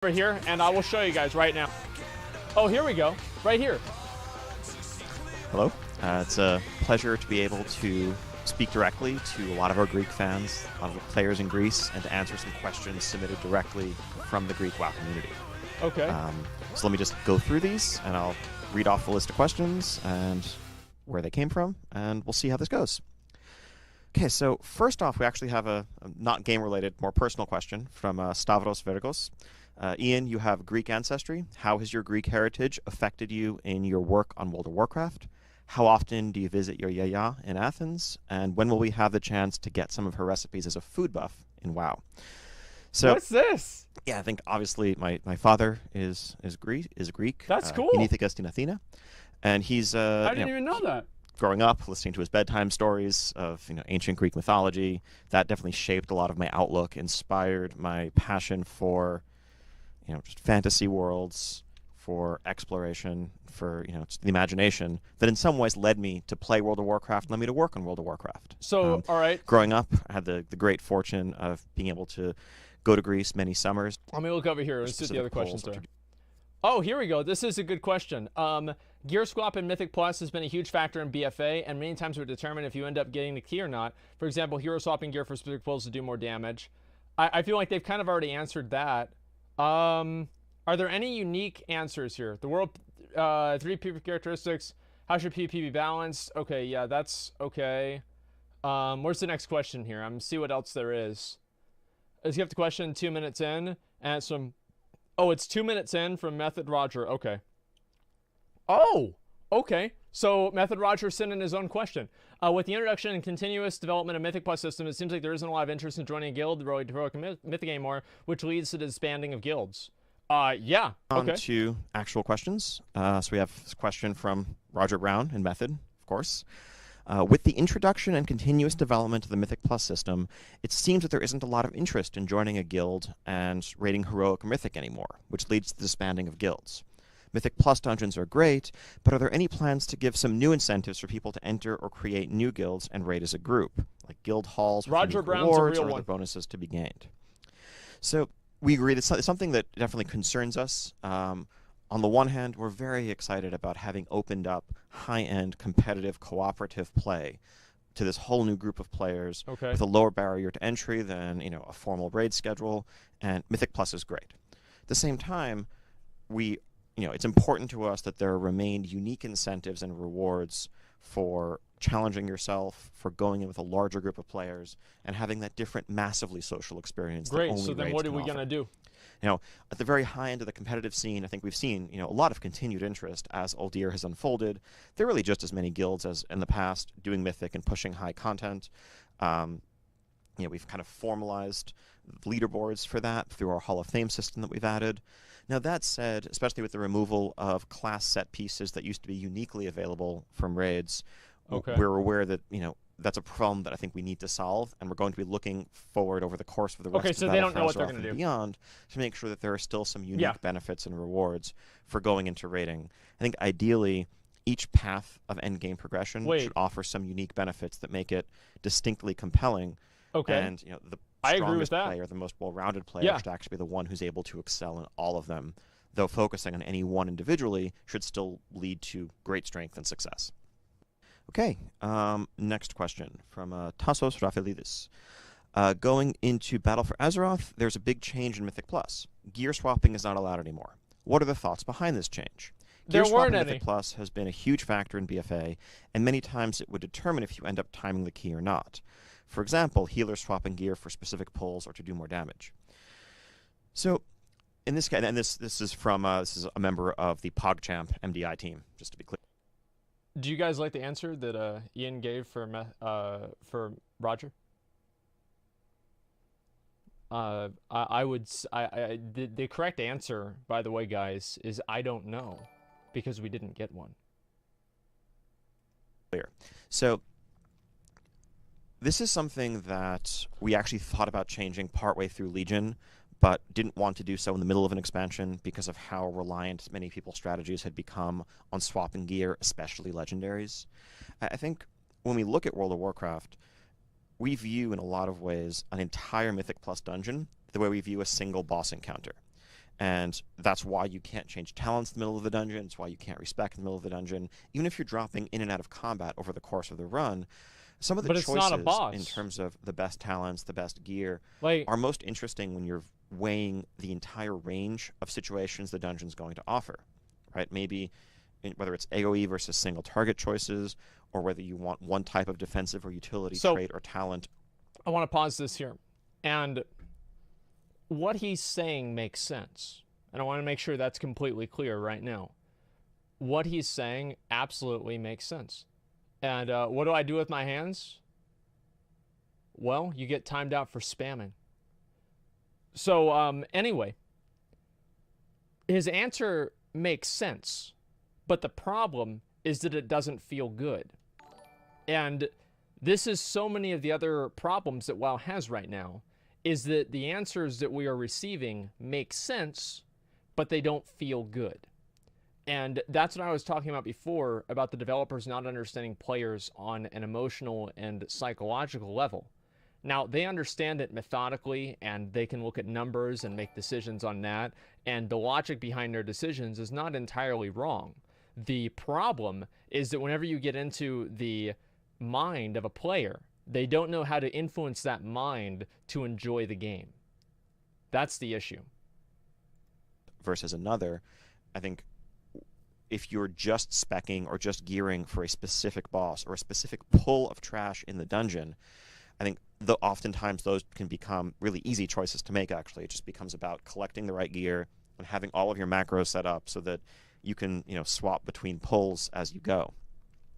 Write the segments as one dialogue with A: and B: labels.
A: over here, and I will show you guys right now. Oh, here we go. Right here.
B: Hello. It's a pleasure to be able to speak directly to a lot of our Greek fans, a lot of the players in Greece, and to answer some questions submitted directly from the Greek WoW community.
A: Okay.
B: So let me just go through these, and I'll read off the list of questions and where they came from, and we'll see how this goes. Okay, so first off, we actually have a not game-related, more personal question from Stavros Vergos. Ian, you have Greek ancestry. How has your Greek heritage affected you in your work on World of Warcraft? How often do you visit your yaya in Athens? And when will we have the chance to get some of her recipes as a food buff in WoW? So,
A: what's this?
B: Yeah, I think obviously my father is Greek.
A: That's cool.
B: Genethikas in Athena, and he's
A: I didn't even know that.
B: Growing up, listening to his bedtime stories of ancient Greek mythology, that definitely shaped a lot of my outlook, inspired my passion for just fantasy worlds, for exploration, for just the imagination, that in some ways led me to play World of Warcraft and led me to work on World of Warcraft.
A: So, all right.
B: Growing up, I had the great fortune of being able to go to Greece many summers.
A: Let me look over here. Let's see what the other questions are. Oh, here we go. This is a good question. Gear swap in Mythic Plus has been a huge factor in BFA, and many times would determine if you end up getting the key or not. For example, hero swapping gear for specific pulls to do more damage. I feel like they've kind of already answered that. Are there any unique answers here? The world, 3 PvP characteristics. How should PvP be balanced? Okay, yeah, that's okay. Where's the next question here? I'm gonna see what else there is. Let's get the question 2 minutes in, and it's from. Oh, it's 2 minutes in from Method Roger. Okay. Oh, okay. So Method Roger sent in his own question. With the introduction and continuous development of Mythic Plus system, it seems like there isn't a lot of interest in joining a guild, really heroic Mythic anymore, which leads to the disbanding of guilds. Yeah. Okay.
B: On to actual questions. So we have this question from Roger Brown in Method, of course. With the introduction and continuous development of the Mythic Plus system, it seems that there isn't a lot of interest in joining a guild and raiding heroic or mythic anymore, which leads to the disbanding of guilds. Mythic Plus dungeons are great, but are there any plans to give some new incentives for people to enter or create new guilds and raid as a group, like guild halls with
A: Roger Brown's
B: rewards
A: a real
B: or
A: one.
B: other bonuses to be gained? So we agree that it's something that definitely concerns us. On the one hand, we're very excited about having opened up high-end competitive cooperative play to this whole new group of players with a lower barrier to entry than a formal raid schedule, and Mythic Plus is great. At the same time, it's important to us that there remain unique incentives and rewards for challenging yourself, for going in with a larger group of players, and having that different, massively social experience.
A: Great. So then what are we going to do?
B: At the very high end of the competitive scene, I think we've seen a lot of continued interest as Uldir has unfolded. There are really just as many guilds as in the past doing Mythic and pushing high content. We've kind of formalized leaderboards for that through our Hall of Fame system that we've added. Now, that said, especially with the removal of class set pieces that used to be uniquely available from raids, we're aware that, that's a problem that I think we need to solve, and we're going to be looking forward over the course of the rest of the
A: they don't know what they're going to do.
B: Beyond to make sure that there are still some unique benefits and rewards for going into raiding. I think ideally, each path of endgame progression should offer some unique benefits that make it distinctly compelling. And the strongest player, the most well-rounded player, should actually be the one who's able to excel in all of them, though focusing on any one individually should still lead to great strength and success. Okay, next question from Tassos Rafaelidis. Going into Battle for Azeroth, there's a big change in Mythic Plus. Gear swapping is not allowed anymore. What are the thoughts behind this change? Gear swapping in Mythic Plus has been a huge factor in BFA, and many times it would determine if you end up timing the key or not. For example, healers swapping gear for specific pulls or to do more damage. So, in this case, and this is from this is a member of the PogChamp MDI team, just to be clear.
A: Do you guys like the answer that Ian gave for Roger? The correct answer, by the way, guys, is I don't know, because we didn't get one.
B: Clear. So this is something that we actually thought about changing partway through Legion, but didn't want to do so in the middle of an expansion because of how reliant many people's strategies had become on swapping gear, especially legendaries. I think when we look at World of Warcraft, we view in a lot of ways an entire Mythic Plus dungeon the way we view a single boss encounter. And that's why you can't change talents in the middle of the dungeon. It's why you can't respec in the middle of the dungeon. Even if you're dropping in and out of combat over the course of the run, some of the choices in terms of the best talents, the best gear, are most interesting when you're weighing the entire range of situations the dungeon's going to offer, right? Maybe whether it's AoE versus single target choices, or whether you want one type of defensive or utility trait or talent.
A: I want to pause this here. And what he's saying makes sense. And I want to make sure that's completely clear right now. What he's saying absolutely makes sense. And what do I do with my hands? Well, you get timed out for spamming. So anyway, his answer makes sense. But the problem is that it doesn't feel good. And this is so many of the other problems that WoW has right now, is that the answers that we are receiving make sense, but they don't feel good. And that's what I was talking about before, about the developers not understanding players on an emotional and psychological level. Now, they understand it methodically, and they can look at numbers and make decisions on that, and the logic behind their decisions is not entirely wrong. The problem is that whenever you get into the mind of a player, they don't know how to influence that mind to enjoy the game. That's the issue.
B: Versus another, I think if you're just speccing or just gearing for a specific boss or a specific pull of trash in the dungeon, I think oftentimes those can become really easy choices to make, actually. It just becomes about collecting the right gear and having all of your macros set up so that you can, swap between pulls as you go.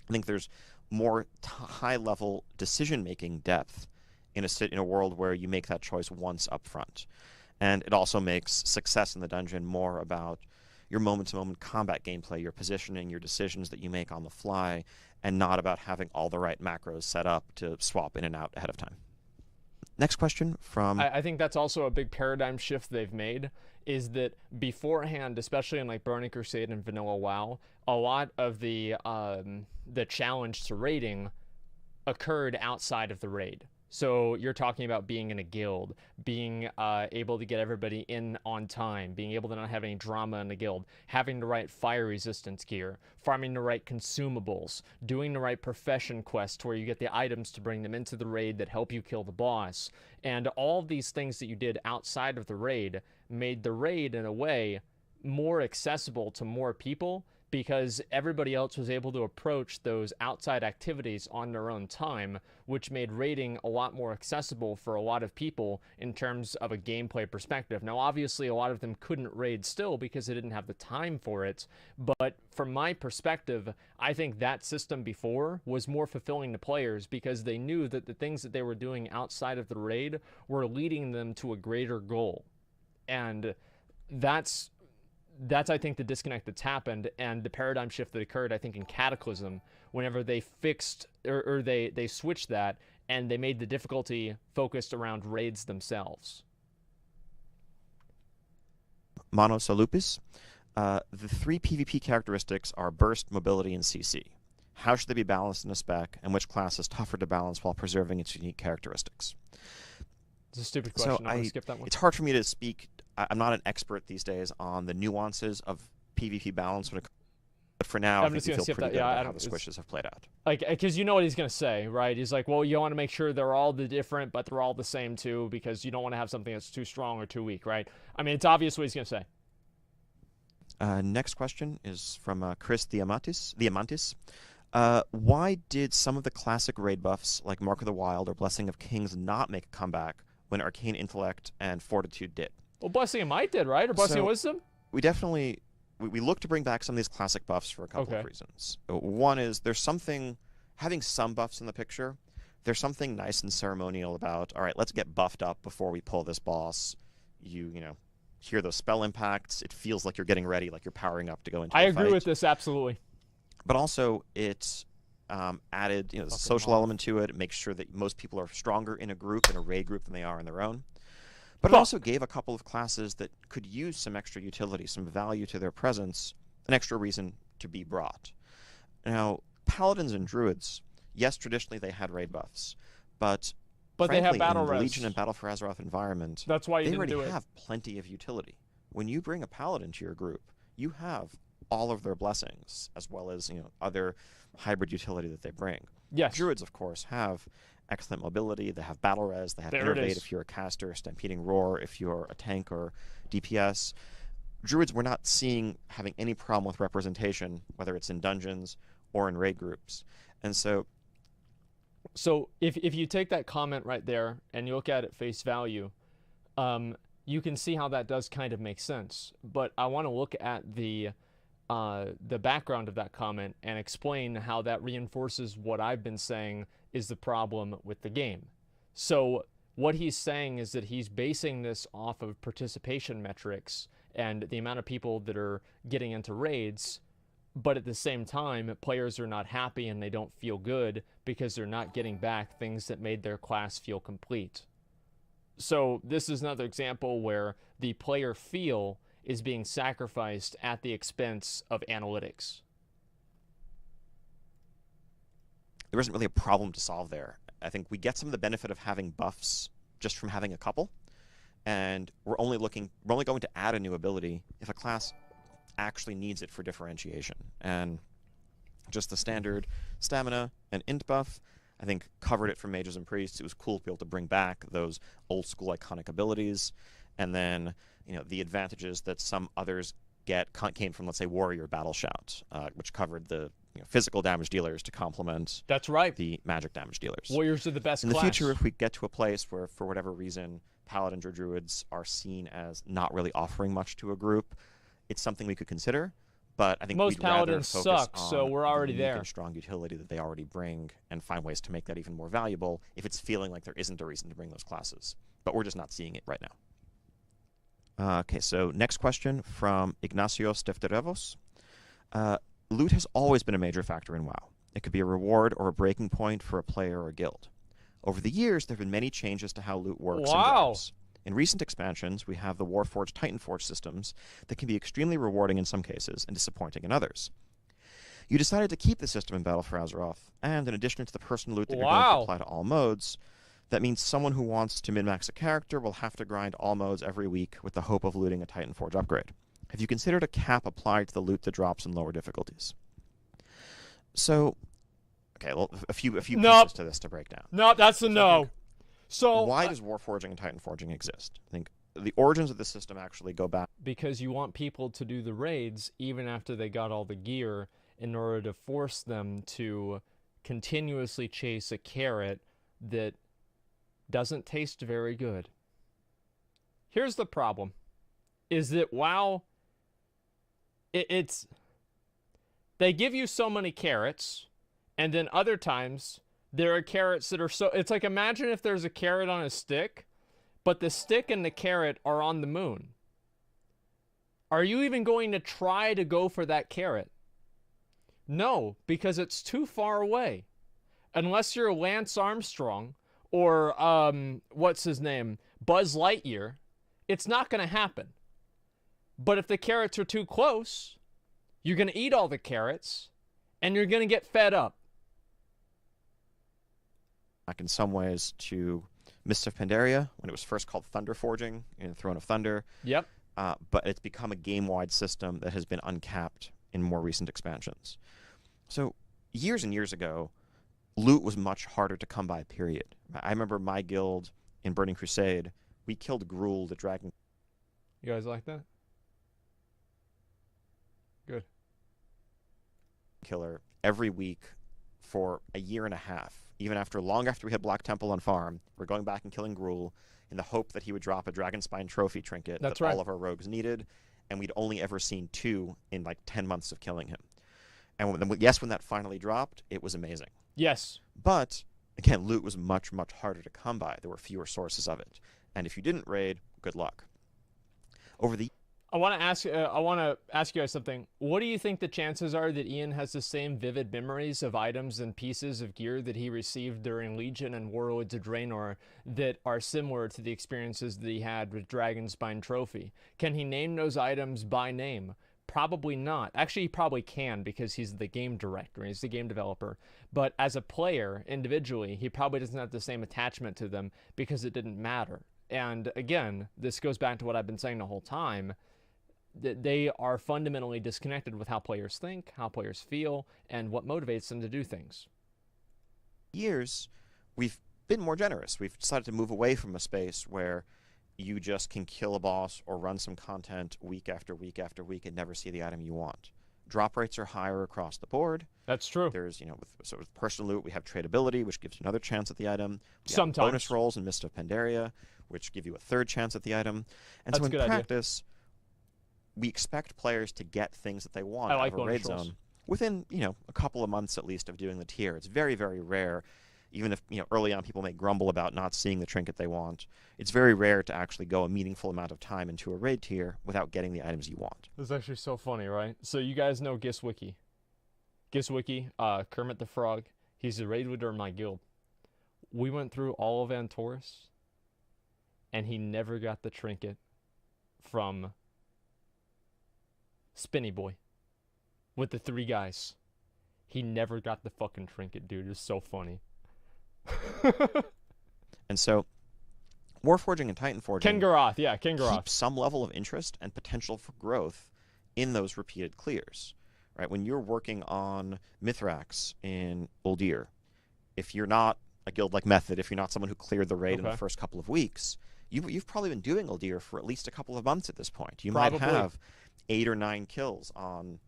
B: I think there's more high-level decision-making depth in a world where you make that choice once up front. And it also makes success in the dungeon more about your moment-to-moment combat gameplay, your positioning, your decisions that you make on the fly, and not about having all the right macros set up to swap in and out ahead of time. Next question from...
A: I think that's also a big paradigm shift they've made, is that beforehand, especially in like Burning Crusade and Vanilla WoW, a lot of the challenge to raiding occurred outside of the raid. So you're talking about being in a guild, being able to get everybody in on time, being able to not have any drama in the guild, having the right fire resistance gear, farming the right consumables, doing the right profession quest where you get the items to bring them into the raid that help you kill the boss. And all of these things that you did outside of the raid made the raid, in a way, more accessible to more people, because everybody else was able to approach those outside activities on their own time, which made raiding a lot more accessible for a lot of people in terms of a gameplay perspective. Now, obviously, a lot of them couldn't raid still because they didn't have the time for it, but from my perspective, I think that system before was more fulfilling to players because they knew that the things that they were doing outside of the raid were leading them to a greater goal. And that's I think the disconnect that's happened, and the paradigm shift that occurred, I think, in Cataclysm, whenever they fixed or they switched that and they made the difficulty focused around raids themselves.
B: Monosolupis, the three PvP characteristics are burst, mobility, and CC. How should they be balanced in a spec, and which class is tougher to balance while preserving its unique characteristics?
A: It's a stupid question.
B: So
A: I'm going to skip that one.
B: It's hard for me to speak. I'm not an expert these days on the nuances of PvP balance, but for now, I think we feel pretty good about how the squishes have played out.
A: Like, because you know what he's going to say, right? He's like, well, you want to make sure they're all the different, but they're all the same too, because you don't want to have something that's too strong or too weak, right? I mean, it's obvious what he's going to say.
B: Next question is from Chris Diamantis. Why did some of the classic raid buffs, like Mark of the Wild or Blessing of Kings, not make a comeback when Arcane Intellect and Fortitude did?
A: Well, Blessing of Might did, right? Or Blessing of Wisdom?
B: We definitely... We look to bring back some of these classic buffs for a couple of reasons. One is there's something... Having some buffs in the picture, there's something nice and ceremonial about, all right, let's get buffed up before we pull this boss. You hear those spell impacts. It feels like you're getting ready, like you're powering up to go into
A: I agree with this, absolutely.
B: But also, it added the social element to it. It makes sure that most people are stronger in a group, in a raid group, than they are on their own. But it also gave a couple of classes that could use some extra utility, some value to their presence, an extra reason to be brought. Now, Paladins and Druids, yes, traditionally they had raid buffs, but
A: frankly,
B: they have
A: battle
B: in the
A: res.
B: Legion and Battle for Azeroth environment,
A: that's why
B: they already have plenty of utility. when you bring a paladin to your group, you have all of their blessings, as well as, you know, other hybrid utility that they bring.
A: Yes.
B: Druids, of course, have excellent mobility. They have battle res. They have innervate if you're a caster, stampeding roar if you're a tank or DPS. Druids, we're not seeing having any problem with representation, whether it's in dungeons or in raid groups. And so
A: if you take that comment right there and you look at it face value, you can see how that does kind of make sense. But I want to look at the background of that comment and explain how that reinforces what I've been saying is the problem with the game. So what he's saying is that he's basing this off of participation metrics and the amount of people that are getting into raids, but at the same time, players are not happy and they don't feel good because they're not getting back things that made their class feel complete. So this is another example where the player feel is being sacrificed at the expense of analytics.
B: There isn't really a problem to solve there. I think we get some of the benefit of having buffs just from having a couple, and we're only going to add a new ability if a class actually needs it for differentiation. And just the standard stamina and int buff, I think, covered it for mages and priests. It was cool to be able to bring back those old school iconic abilities, and then, you know, the advantages that some others came from, let's say, warrior battle shout, which covered the physical damage dealers to complement the magic damage dealers.
A: Warriors are the best
B: in
A: class.
B: the future, if we get to a place where, for whatever reason, paladins or druids are seen as not really offering much to a group, it's something we could consider. But I think
A: most paladins suck,
B: on
A: so we're already there.
B: And strong utility that they already bring, and find ways to make that even more valuable if it's feeling like there isn't a reason to bring those classes. But we're just not seeing it right now. Okay, so next question from Ignatios Defterevos. Loot has always been a major factor in WoW. It could be a reward or a breaking point for a player or a guild. Over the years, there have been many changes to how loot works and drops. In recent expansions, we have the Warforged Titanforge systems that can be extremely rewarding in some cases and disappointing in others. You decided to keep the system in Battle for Azeroth, and in addition to the personal loot that you're going to apply to all modes, that means someone who wants to min-max a character will have to grind all modes every week with the hope of looting a Titanforge upgrade. Have you considered a cap applied to the loot that drops in lower difficulties? So, okay, well, a few pieces to this to break down.
A: No, that's a no. So
B: why does Warforging and Titanforging exist? I think the origins of the system actually go back.
A: Because you want people to do the raids even after they got all the gear in order to force them to continuously chase a carrot that doesn't taste very good. Here's the problem. Is that WoW, they give you so many carrots, and then other times there are carrots that are so... It's like, imagine if there's a carrot on a stick, but the stick and the carrot are on the moon. Are you even going to try to go for that carrot? No, because it's too far away. Unless you're Lance Armstrong or, what's his name? Buzz Lightyear, it's not going to happen. But if the carrots are too close, you're going to eat all the carrots, and you're going to get fed up.
B: Back in some ways to Mist of Pandaria, when it was first called Thunder Forging in Throne of Thunder.
A: Yep.
B: But it's become a game-wide system that has been uncapped in more recent expansions. So years and years ago, loot was much harder to come by, period. I remember my guild in Burning Crusade, we killed Gruul, the dragon.
A: You guys like that? Good.
B: Killer every week for a year and a half. Even long after we had Black Temple on farm, we're going back and killing Gruul in the hope that he would drop a Dragonspine trophy trinket that all of our rogues needed, and we'd only ever seen 2 in like 10 months of killing him. And when that finally dropped, it was amazing.
A: Yes.
B: But, again, loot was much, much harder to come by. There were fewer sources of it. And if you didn't raid, good luck. I want to ask you guys something. What do you think the chances are that Ian has the same vivid memories of items and pieces of gear that he received during Legion and Warlords of Draenor that are similar to the experiences that he had with Dragonspine Trophy? Can he name those items by name? Probably not. Actually, he probably can because he's the game director, he's the game developer. But as a player, individually, he probably doesn't have the same attachment to them because it didn't matter. And again, this goes back to what I've been saying the whole time.
A: they are fundamentally disconnected with how players think, how players feel, and what motivates them to do things.
B: Years, we've been more generous. We've decided to move away from a space where you just can kill a boss or run some content week after week after week and never see the item you want. Drop rates are higher across the board.
A: That's true.
B: There's, with personal loot, we have tradability, which gives you another chance at the item. We
A: Sometimes.
B: have bonus rolls in Mist of Pandaria, which give you a third chance at the item. And so in practice, we expect players to get things that they want out of a raid zone within, a couple of months at least of doing the tier. It's very, very rare. Even if, early on people may grumble about not seeing the trinket they want, it's very rare to actually go a meaningful amount of time into a raid tier without getting the items you want.
A: This is actually so funny, right? So you guys know Giswiki. Giswiki, Kermit the Frog. He's a raid leader in my guild. We went through all of Antorus, and he never got the trinket from Spinny Boy with the 3 guys. He never got the fucking trinket, dude. It's so funny.
B: And so Warforging and Titanforging
A: Kengaroth.
B: keep some level of interest and potential for growth in those repeated clears. Right? When you're working on Mithrax in Uldir, if you're not a guild like Method, if you're not someone who cleared the raid in the first couple of weeks, you've probably been doing Uldir for at least a couple of months at this point. You might have 8 or 9 kills on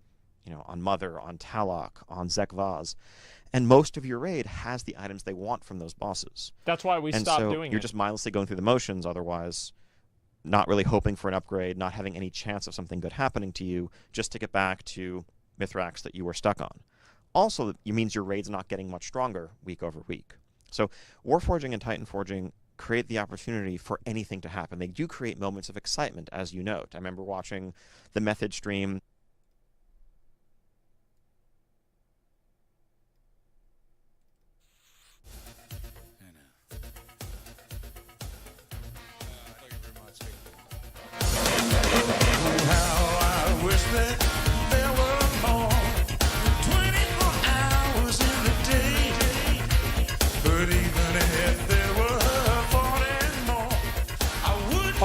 B: Mother, on Talok, on Zekvaz. And most of your raid has the items they want from those bosses.
A: That's why we stopped doing it.
B: And so you're just mindlessly going through the motions otherwise, not really hoping for an upgrade, not having any chance of something good happening to you, just to get back to Mithrax that you were stuck on. Also, it means your raid's not getting much stronger week over week. So Warforging and Titanforging create the opportunity for anything to happen. They do create moments of excitement, as you note. I remember watching the Method stream.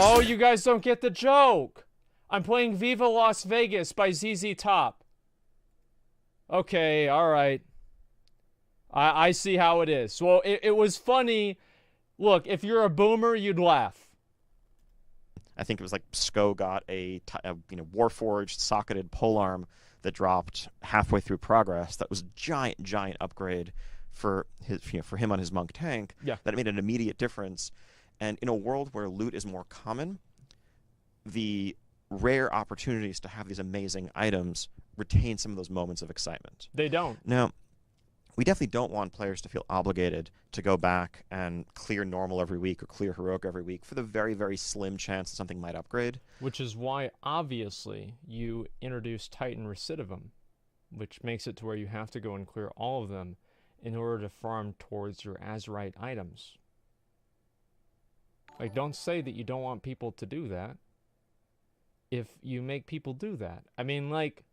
A: Oh, you guys don't get the joke. I'm playing Viva Las Vegas by ZZ Top. Okay, all right. I see how it is. Well, it was funny. Look, if you're a boomer, you'd laugh.
B: I think it was like Sko got a Warforged socketed polearm that dropped halfway through progress. That was a giant upgrade for him on his monk tank.
A: Yeah.
B: That made an immediate difference. And in a world where loot is more common, the rare opportunities to have these amazing items retain some of those moments of excitement.
A: They don't.
B: Now, we definitely don't want players to feel obligated to go back and clear normal every week or clear heroic every week for the very, very slim chance that something might upgrade.
A: Which is why, obviously, you introduce Titan Recidivam, which makes it to where you have to go and clear all of them in order to farm towards your Azerite items. Like, don't say that you don't want people to do that if you make people do that. I mean, like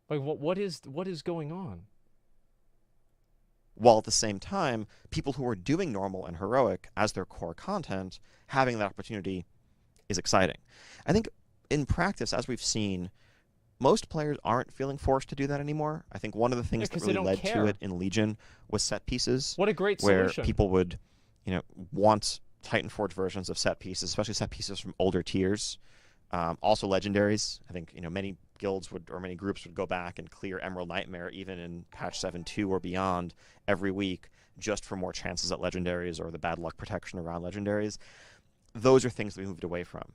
A: what is going on?
B: While at the same time, people who are doing normal and heroic as their core content, having that opportunity is exciting. I think in practice, as we've seen, most players aren't feeling forced to do that anymore. I think one of the things that really led to it in Legion was set pieces.
A: What a great
B: solution. Where
A: solution.
B: People would want Titanforge versions of set pieces, especially set pieces from older tiers. Also legendaries. I think many guilds or many groups would go back and clear Emerald Nightmare even in patch 7.2 or beyond every week just for more chances at legendaries or the bad luck protection around legendaries. Those are things that we moved away from.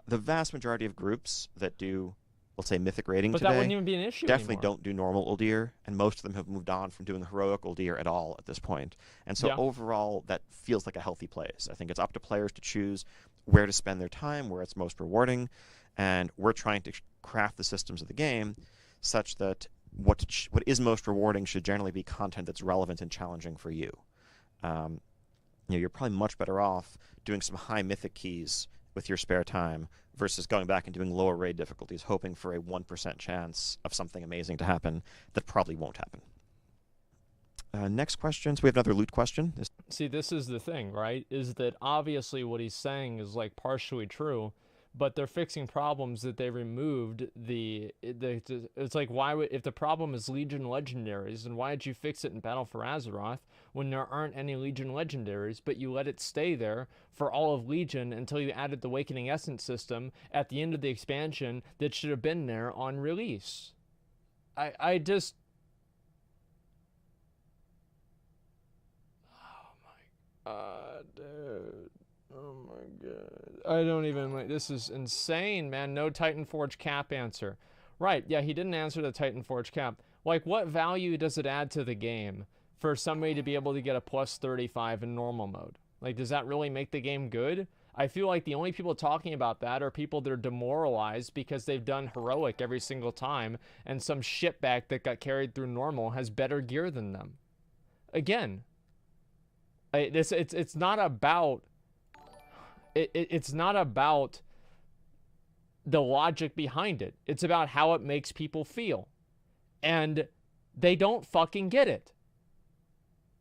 B: The vast majority of groups that do, let's say, mythic raiding today,
A: that wouldn't even be an issue
B: definitely
A: anymore.
B: Don't do normal Uldir, and most of them have moved on from doing heroic Uldir at all at this point. And so overall, that feels like a healthy place. I think it's up to players to choose where to spend their time, where it's most rewarding, and we're trying to craft the systems of the game such that what is most rewarding should generally be content that's relevant and challenging for you. You're probably much better off doing some high mythic keys with your spare time versus going back and doing lower raid difficulties, hoping for a 1% chance of something amazing to happen that probably won't happen. Next question. So we have another loot question.
A: See, this is the thing, right? Is that obviously what he's saying is like partially true, but they're fixing problems that they removed. It's like, why would, if the problem is Legion legendaries, then why did you fix it in Battle for Azeroth when there aren't any Legion legendaries, but you let it stay there for all of Legion until you added the Awakening Essence system at the end of the expansion that should have been there on release? I just... Oh my god, dude. Oh my god. I don't even like, this is insane, man. No Titanforge cap answer. Right, yeah, he didn't answer the Titanforge cap. Like, what value does it add to the game for somebody to be able to get a plus 35 in normal mode? Like, does that really make the game good? I feel like the only people talking about that are people that are demoralized because they've done heroic every single time, and some shitbag that got carried through normal has better gear than them. Again, it's not about... It's not about the logic behind it. It's about how it makes people feel. And they don't fucking get it.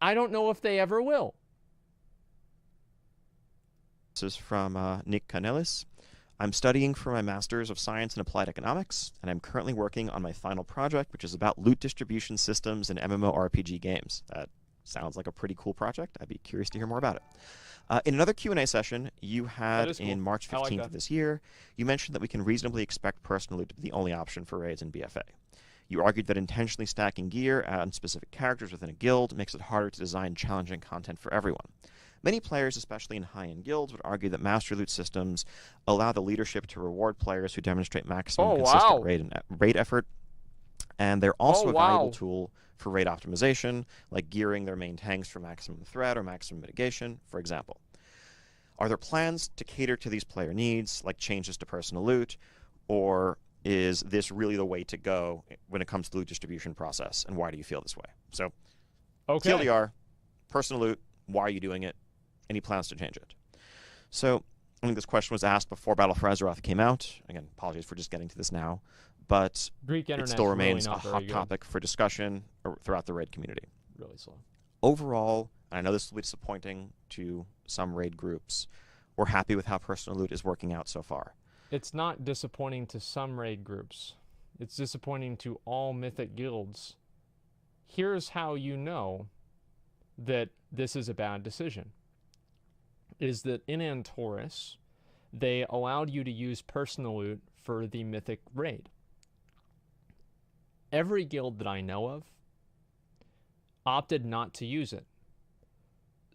A: I don't know if they ever will.
B: This is from Nick Canelis. I'm studying for my Master's of Science in Applied Economics, and I'm currently working on my final project, which is about loot distribution systems in MMORPG games. That sounds like a pretty cool project. I'd be curious to hear more about it. In another Q&A session you had in March 15th of this year, you mentioned that we can reasonably expect personal loot to be the only option for raids in BFA. You argued that intentionally stacking gear on specific characters within a guild makes it harder to design challenging content for everyone. Many players, especially in high-end guilds, would argue that master loot systems allow the leadership to reward players who demonstrate maximum consistent raid effort, and they're also a valuable tool for raid optimization, like gearing their main tanks for maximum threat or maximum mitigation, for example. Are there plans to cater to these player needs, like changes to personal loot, or is this really the way to go when it comes to the loot distribution process, and why do you feel this way? So, TLDR, personal loot, why are you doing it? Any plans to change it? So, I think this question was asked before Battle for Azeroth came out. Again, apologies for just getting to this now. But it still remains a hot topic for discussion throughout the raid community.
A: Really slow.
B: Overall, and I know this will be disappointing to some raid groups, we're happy with how personal loot is working out so far.
A: It's not disappointing to some raid groups. It's disappointing to all Mythic guilds. Here's how you know that this is a bad decision. Is that in Antorus, they allowed you to use personal loot for the Mythic raid. Every guild that I know of opted not to use it.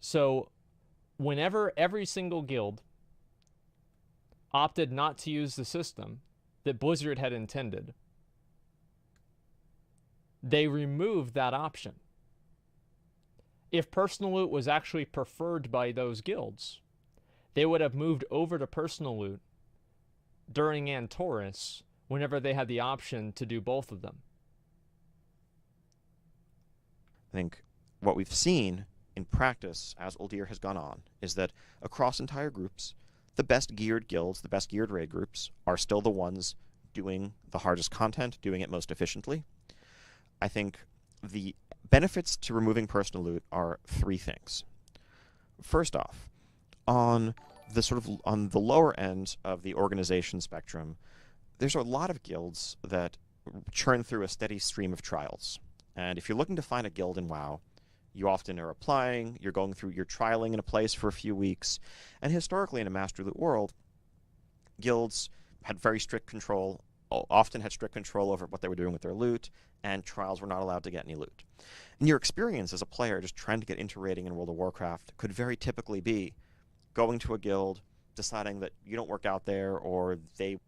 A: So whenever every single guild opted not to use the system that Blizzard had intended, they removed that option. If personal loot was actually preferred by those guilds, they would have moved over to personal loot during Antorus whenever they had the option to do both of them.
B: I think what we've seen in practice as Uldir has gone on is that across entire groups, the best geared guilds, the best geared raid groups, are still the ones doing the hardest content, doing it most efficiently. I think the benefits to removing personal loot are three things. First off, on the lower end of the organization spectrum, there's a lot of guilds that churn through a steady stream of trials. And if you're looking to find a guild in WoW, you often are applying, you're going through, you're trialing in a place for a few weeks. And historically in a master loot world, guilds had very strict control, often had strict control over what they were doing with their loot, and trials were not allowed to get any loot. And your experience as a player just trying to get into raiding in World of Warcraft could very typically be going to a guild, deciding that you don't work out there, or they...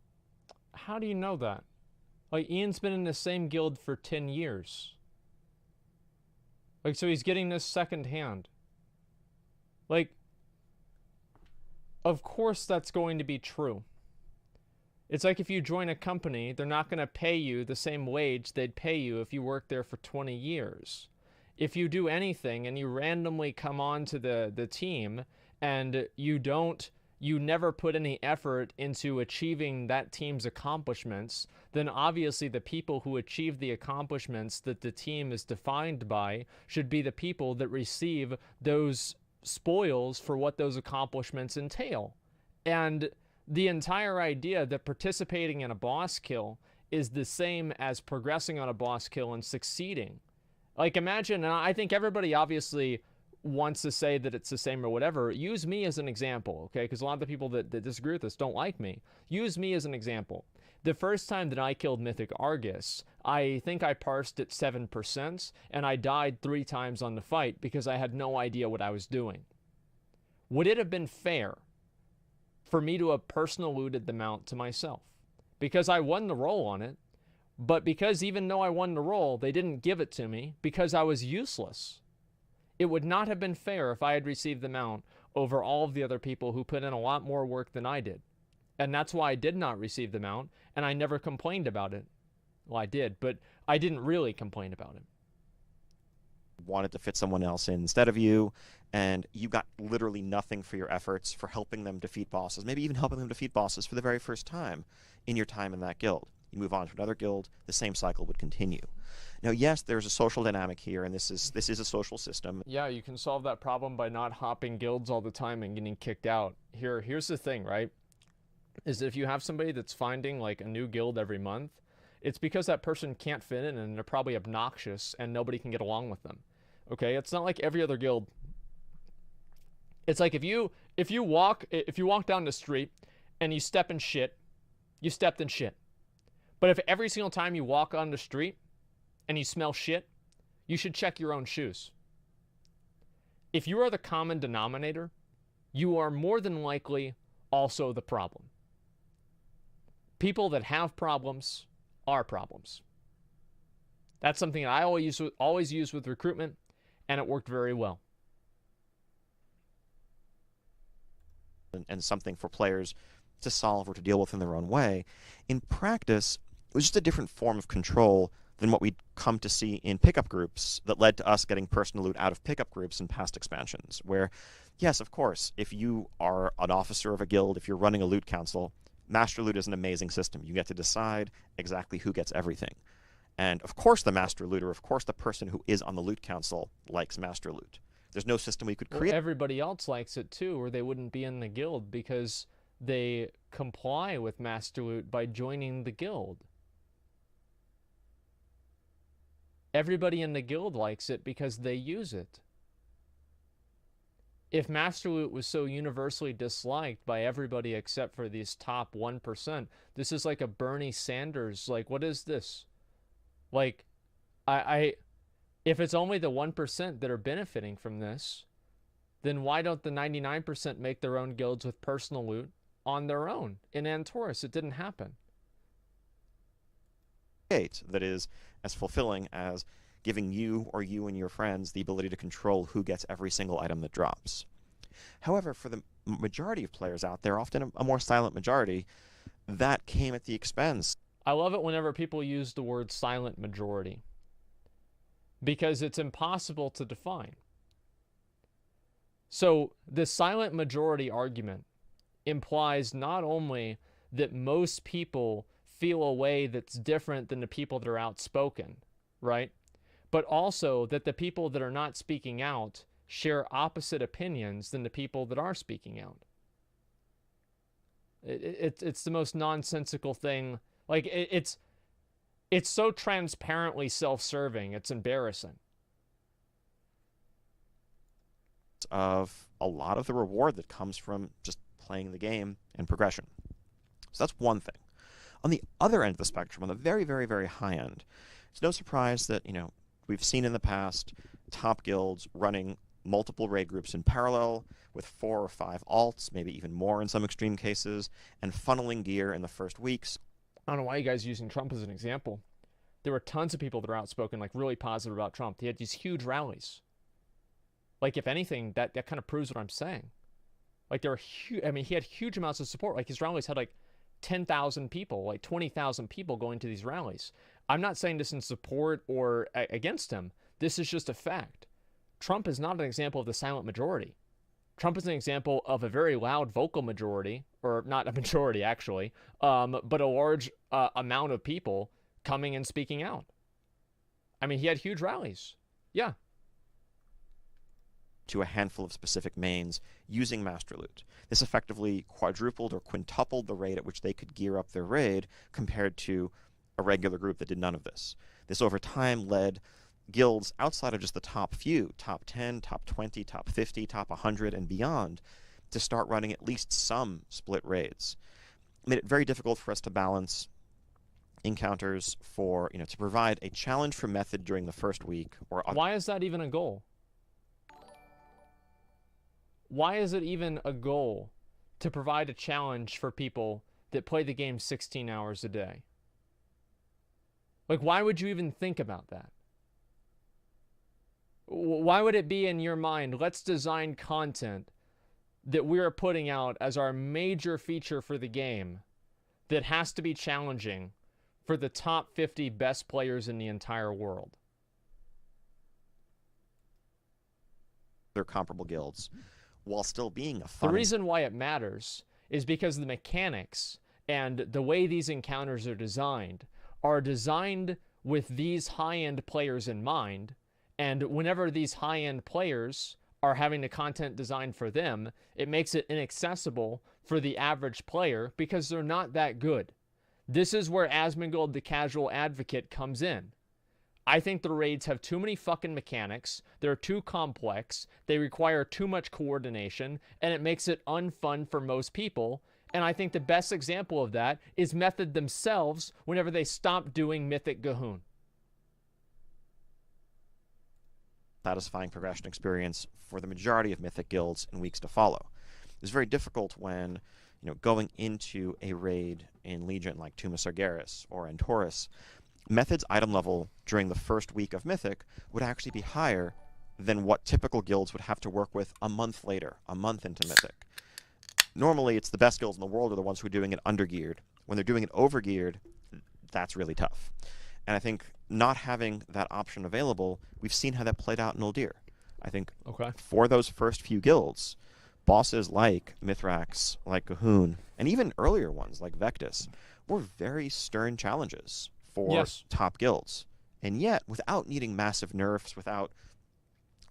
A: How do you know that? Like, Ian's been in the same guild for 10 years. Like, so he's getting this secondhand. Like, of course that's going to be true. It's like if you join a company, they're not going to pay you the same wage they'd pay you if you worked there for 20 years. If you do anything and you randomly come on to the team and you never put any effort into achieving that team's accomplishments, then obviously the people who achieve the accomplishments that the team is defined by should be the people that receive those spoils for what those accomplishments entail. And the entire idea that participating in a boss kill is the same as progressing on a boss kill and succeeding. Like, imagine, and I think everybody obviously wants to say that it's the same or whatever. Use me as an example, okay? Because a lot of the people that disagree with this don't like me. Use me as an example. The first time that I killed Mythic Argus, I think I parsed at 7%, and I died 3 times on the fight because I had no idea what I was doing. Would it have been fair for me to have personal looted the mount to myself? Because I won the roll on it, but because even though I won the roll, they didn't give it to me because I was useless. It would not have been fair if I had received the mount over all of the other people who put in a lot more work than I did. And that's why I did not receive the mount, and I never complained about it. Well, I did, but I didn't really complain about it.
B: Wanted to fit someone else in instead of you, and you got literally nothing for your efforts for helping them defeat bosses, maybe even helping them defeat bosses for the very first time in your time in that guild. You move on to another guild, the same cycle would continue. Now, yes, there's a social dynamic here, and this is a social system.
A: Yeah, you can solve that problem by not hopping guilds all the time and getting kicked out. Here's the thing, right? Is if you have somebody that's finding like a new guild every month, it's because that person can't fit in and they're probably obnoxious and nobody can get along with them. Okay, it's not like every other guild. It's like if you walk down the street and you step in shit, you stepped in shit. But if every single time you walk on the street and you smell shit, you should check your own shoes. If you are the common denominator, you are more than likely also the problem. People that have problems are problems. That's something that I always use with recruitment, and it worked very well.
B: And something for players to solve or to deal with in their own way. In practice, it was just a different form of control than what we'd come to see in pickup groups that led to us getting personal loot out of pickup groups in past expansions, where, yes, of course, if you are an officer of a guild, if you're running a loot council, Master Loot is an amazing system. You get to decide exactly who gets everything. And of course the Master Looter, of course the person who is on the Loot Council likes Master Loot. There's no system we could create.
A: Well, everybody else likes it too, or they wouldn't be in the guild because they comply with Master Loot by joining the guild. Everybody in the guild likes it because they use it. If Master Loot was so universally disliked by everybody except for these top 1%, this is like a Bernie Sanders, like, what is this? Like, if it's only the 1% that are benefiting from this, then why don't the 99% make their own guilds with personal loot on their own? In Antorus, it didn't happen.
B: That is as fulfilling as giving you or you and your friends the ability to control who gets every single item that drops. However, for the majority of players out there, often a more silent majority, that came at the expense.
A: I love it whenever people use the word silent majority, because it's impossible to define. So the silent majority argument implies not only that most people feel a way that's different than the people that are outspoken, right? But also that the people that are not speaking out share opposite opinions than the people that are speaking out. It's the most nonsensical thing. Like, it's so transparently self-serving, it's embarrassing.
B: Of a lot of the reward that comes from just playing the game and progression. So that's one thing. On the other end of the spectrum, on the very, very, very high end, it's no surprise that, we've seen in the past top guilds running multiple raid groups in parallel with 4 or 5 alts, maybe even more in some extreme cases, and funneling gear in the first weeks.
A: I don't know why you guys are using Trump as an example. There were tons of people that are outspoken, like really positive about Trump. He had these huge rallies. Like, if anything, that kind of proves what I'm saying. Like, there were huge, he had huge amounts of support. Like, his rallies had like 10,000 people, like 20,000 people going to these rallies. I'm not saying this in support or against him. This is just a fact. Trump is not an example of the silent majority. Trump is an example of a very loud vocal majority, or not a majority actually, but a large amount of people coming and speaking out. He had huge rallies. Yeah.
B: to a handful of specific mains using Master Loot. This effectively quadrupled or quintupled the rate at which they could gear up their raid compared to a regular group that did none of this. This over time led guilds outside of just the top few, top 10, top 20, top 50, top 100, and beyond, to start running at least some split raids. It made it very difficult for us to balance encounters for, to provide a challenge for method during the first week.
A: Why is that even a goal? Why is it even a goal to provide a challenge for people that play the game 16 hours a day? Like, why would you even think about that? Why would it be in your mind, let's design content that we are putting out as our major feature for the game that has to be challenging for the top 50 best players in the entire world?
B: They're comparable guilds, while still being a fun...
A: The reason why it matters is because the mechanics and the way these encounters are designed with these high-end players in mind, and whenever these high-end players are having the content designed for them, it makes it inaccessible for the average player because they're not that good. This is where Asmongold the Casual Advocate comes in. I think the raids have too many fucking mechanics, they're too complex, they require too much coordination, and it makes it unfun for most people. And I think the best example of that is Method themselves whenever they stopped doing Mythic Gahoon.
B: Satisfying progression experience for the majority of Mythic guilds in weeks to follow. It's very difficult when, going into a raid in Legion like Tomb of Sargeras or Antorus, Method's item level during the first week of Mythic would actually be higher than what typical guilds would have to work with a month later, a month into Mythic. Normally, it's the best guilds in the world are the ones who are doing it undergeared. When they're doing it overgeared, that's really tough. And I think not having that option available, we've seen how that played out in Uldir. I think for those first few guilds, bosses like Mithrax, like Gahoon, and even earlier ones like Vectis were very stern challenges for top guilds. And yet, without needing massive nerfs, without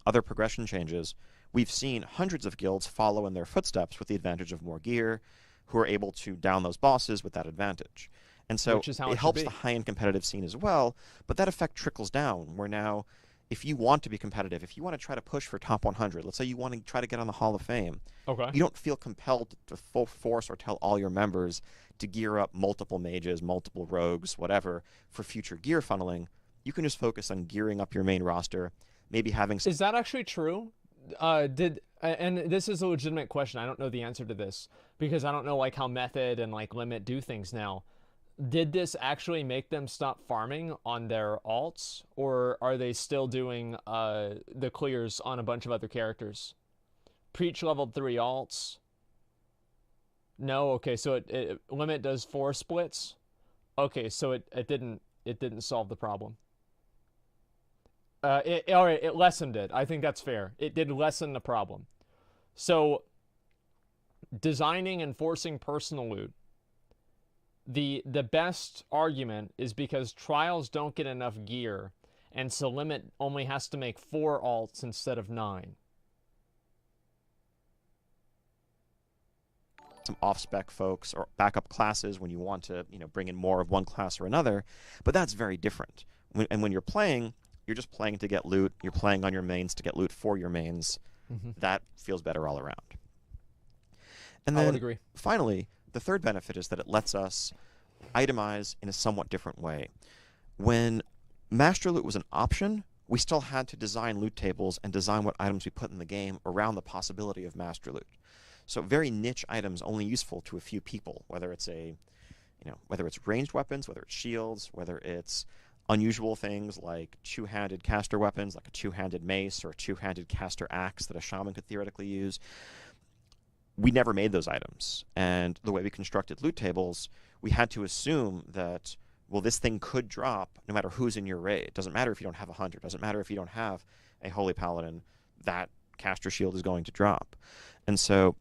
B: other progression changes, we've seen hundreds of guilds follow in their footsteps with the advantage of more gear, who are able to down those bosses with that advantage. And so it helps the high-end competitive scene as well, but that effect trickles down, where now, if you want to be competitive, if you want to try to push for top 100, let's say you want to try to get on the Hall of Fame, you don't feel compelled to full force or tell all your members to gear up multiple mages, multiple rogues, whatever, for future gear funneling. You can just focus on gearing up your main roster, maybe having...
A: Is that actually true? And this is a legitimate question. I don't know the answer to this because I don't know how Method and Limit do things now. Did this actually make them stop farming on their alts, or are they still doing the clears on a bunch of other characters? Preach leveled 3 alts. No, okay, so Limit does 4 splits. Okay, so it didn't solve the problem. All right, it lessened it. I think that's fair. It did lessen the problem. So, designing and forcing personal loot. The best argument is because trials don't get enough gear, and so Limit only has to make 4 alts instead of 9.
B: Some off-spec folks or backup classes when you want to, bring in more of one class or another, but that's very different. When you're playing, you're just playing to get loot. You're playing on your mains to get loot for your mains. That feels better all around. And then,
A: I would agree.
B: Finally, the third benefit is that it lets us itemize in a somewhat different way. When Master Loot was an option, we still had to design loot tables and design what items we put in the game around the possibility of Master Loot. So very niche items only useful to a few people, whether it's whether it's ranged weapons, whether it's shields, whether it's unusual things like two-handed caster weapons, like a two-handed mace or a two-handed caster axe that a shaman could theoretically use. We never made those items. And the way we constructed loot tables, we had to assume that, well, this thing could drop no matter who's in your raid. It doesn't matter if you don't have a hunter. It doesn't matter if you don't have a holy paladin. That caster shield is going to drop. And so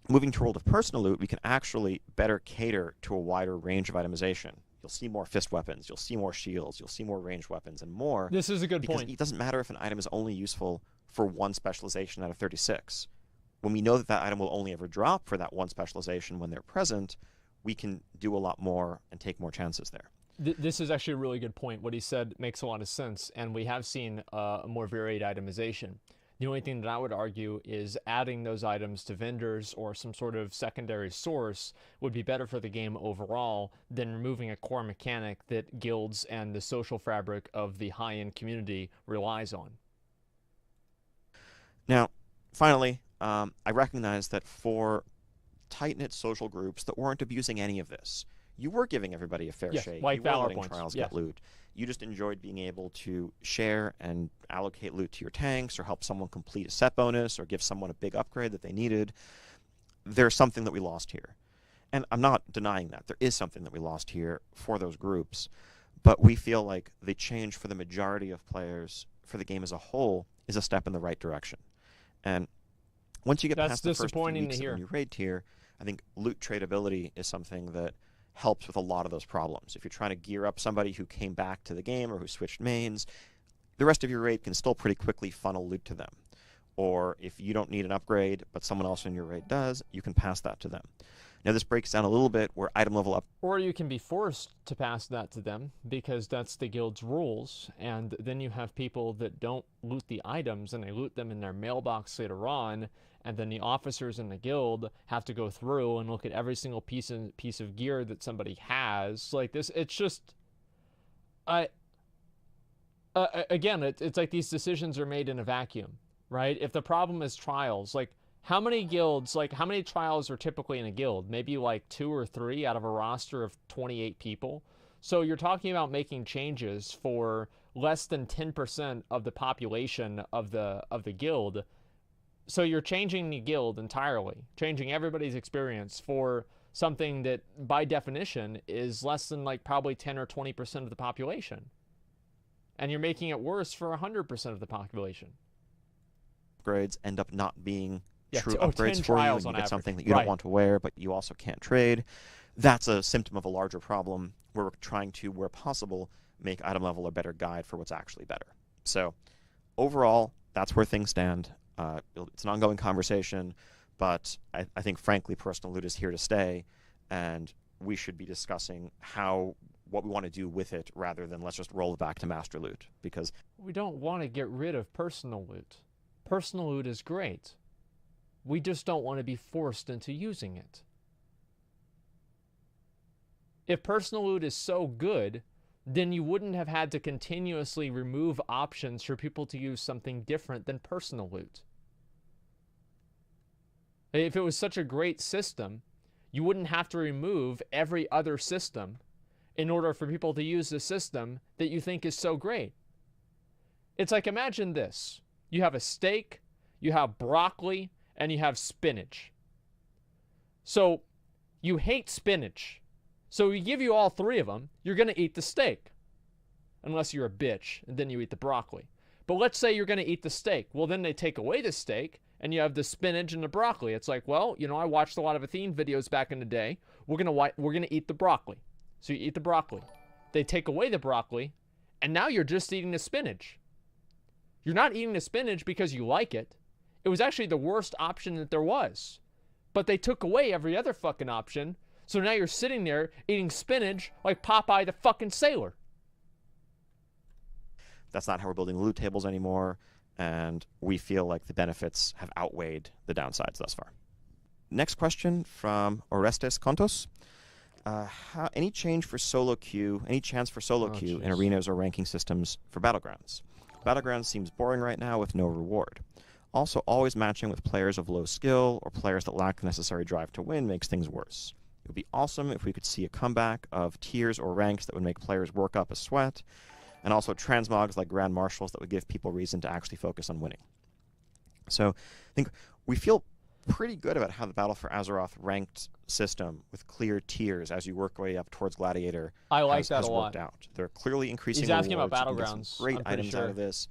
B: moving to World of Personal Loot, we can actually better cater to a wider range of itemization. You'll see more fist weapons, you'll see more shields, you'll see more ranged weapons, and more.
A: This is a good point.
B: Because it doesn't matter if an item is only useful for one specialization out of 36. When we know that that item will only ever drop for that one specialization when they're present, we can do a lot more and take more chances there.
A: This is actually a really good point. What he said makes a lot of sense, and we have seen a more varied itemization. The only thing that I would argue is adding those items to vendors or some sort of secondary source would be better for the game overall than removing a core mechanic that guilds and the social fabric of the high-end community relies on.
B: Now, finally, I recognize that for tight-knit social groups that weren't abusing any of this, you were giving everybody a fair shake.
A: Like
B: you were letting
A: points.
B: trials get loot. You just enjoyed being able to share and allocate loot to your tanks or help someone complete a set bonus or give someone a big upgrade that they needed. There's something that we lost here. And I'm not denying that. There is something that we lost here for those groups. But we feel like the change for the majority of players for the game as a whole is a step in the right direction. And once you get past the first few weeks of the new raid tier, I think loot tradability is something that helps with a lot of those problems. If you're trying to gear up somebody who came back to the game or who switched mains, the rest of your raid can still pretty quickly funnel loot to them. Or if you don't need an upgrade, but someone else in your raid does, you can pass that to them. Now this breaks down a little bit where item level up.
A: Or you can be forced to pass that to them because that's the guild's rules, and then you have people that don't loot the items and they loot them in their mailbox later on, and then the officers in the guild have to go through and look at every single piece of gear that somebody has. Like this, it's just, again, it's like these decisions are made in a vacuum, right? If the problem is trials, like how many guilds, like how many trials are typically in a guild? Maybe like 2 or 3 out of a roster of 28 people. So you're talking about making changes for less than 10% of the population of the guild. So you're changing the guild entirely, changing everybody's experience for something that by definition is less than like probably 10 or 20% of the population. And you're making it worse for 100% of the population.
B: Upgrades end up not being true upgrades for you, and you get something that you don't want to wear, but you also can't trade. That's a symptom of a larger problem where we're trying to, where possible, make item level a better guide for what's actually better. So overall, that's where things stand. It's an ongoing conversation, but I think, frankly, personal loot is here to stay, and we should be discussing what we want to do with it rather than let's just roll it back to master loot, because
A: we don't want to get rid of personal loot. Personal loot is great. We just don't want to be forced into using it. If personal loot is so good, then you wouldn't have had to continuously remove options for people to use something different than personal loot. If it was such a great system, you wouldn't have to remove every other system in order for people to use the system that you think is so great. It's like, imagine this. You have a steak, you have broccoli, and you have spinach. So you hate spinach. So we give you all 3 of them, you're going to eat the steak. Unless you're a bitch, and then you eat the broccoli. But let's say you're going to eat the steak. Well, then they take away the steak, and you have the spinach and the broccoli. It's like, well, you know, I watched a lot of Athene videos back in the day. We're gonna eat the broccoli. So you eat the broccoli. They take away the broccoli, and now you're just eating the spinach. You're not eating the spinach because you like it. It was actually the worst option that there was. But they took away every other fucking option, so now you're sitting there eating spinach like Popeye the fucking sailor.
B: That's not how we're building loot tables anymore, and we feel like the benefits have outweighed the downsides thus far. Next question from Orestes Contos. Any change for solo queue, any chance for solo queue in arenas or ranking systems for Battlegrounds? Battlegrounds seems boring right now with no reward. Also, always matching with players of low skill or players that lack the necessary drive to win makes things worse. It would be awesome if we could see a comeback of tiers or ranks that would make players work up a sweat, and also transmogs like Grand Marshals that would give people reason to actually focus on winning. So I think we feel pretty good about how the Battle for Azeroth ranked system with clear tiers as you work your way up towards Gladiator has worked out. They're clearly increasing rewards.
A: He's asking about Battlegrounds.
B: Great items out of this.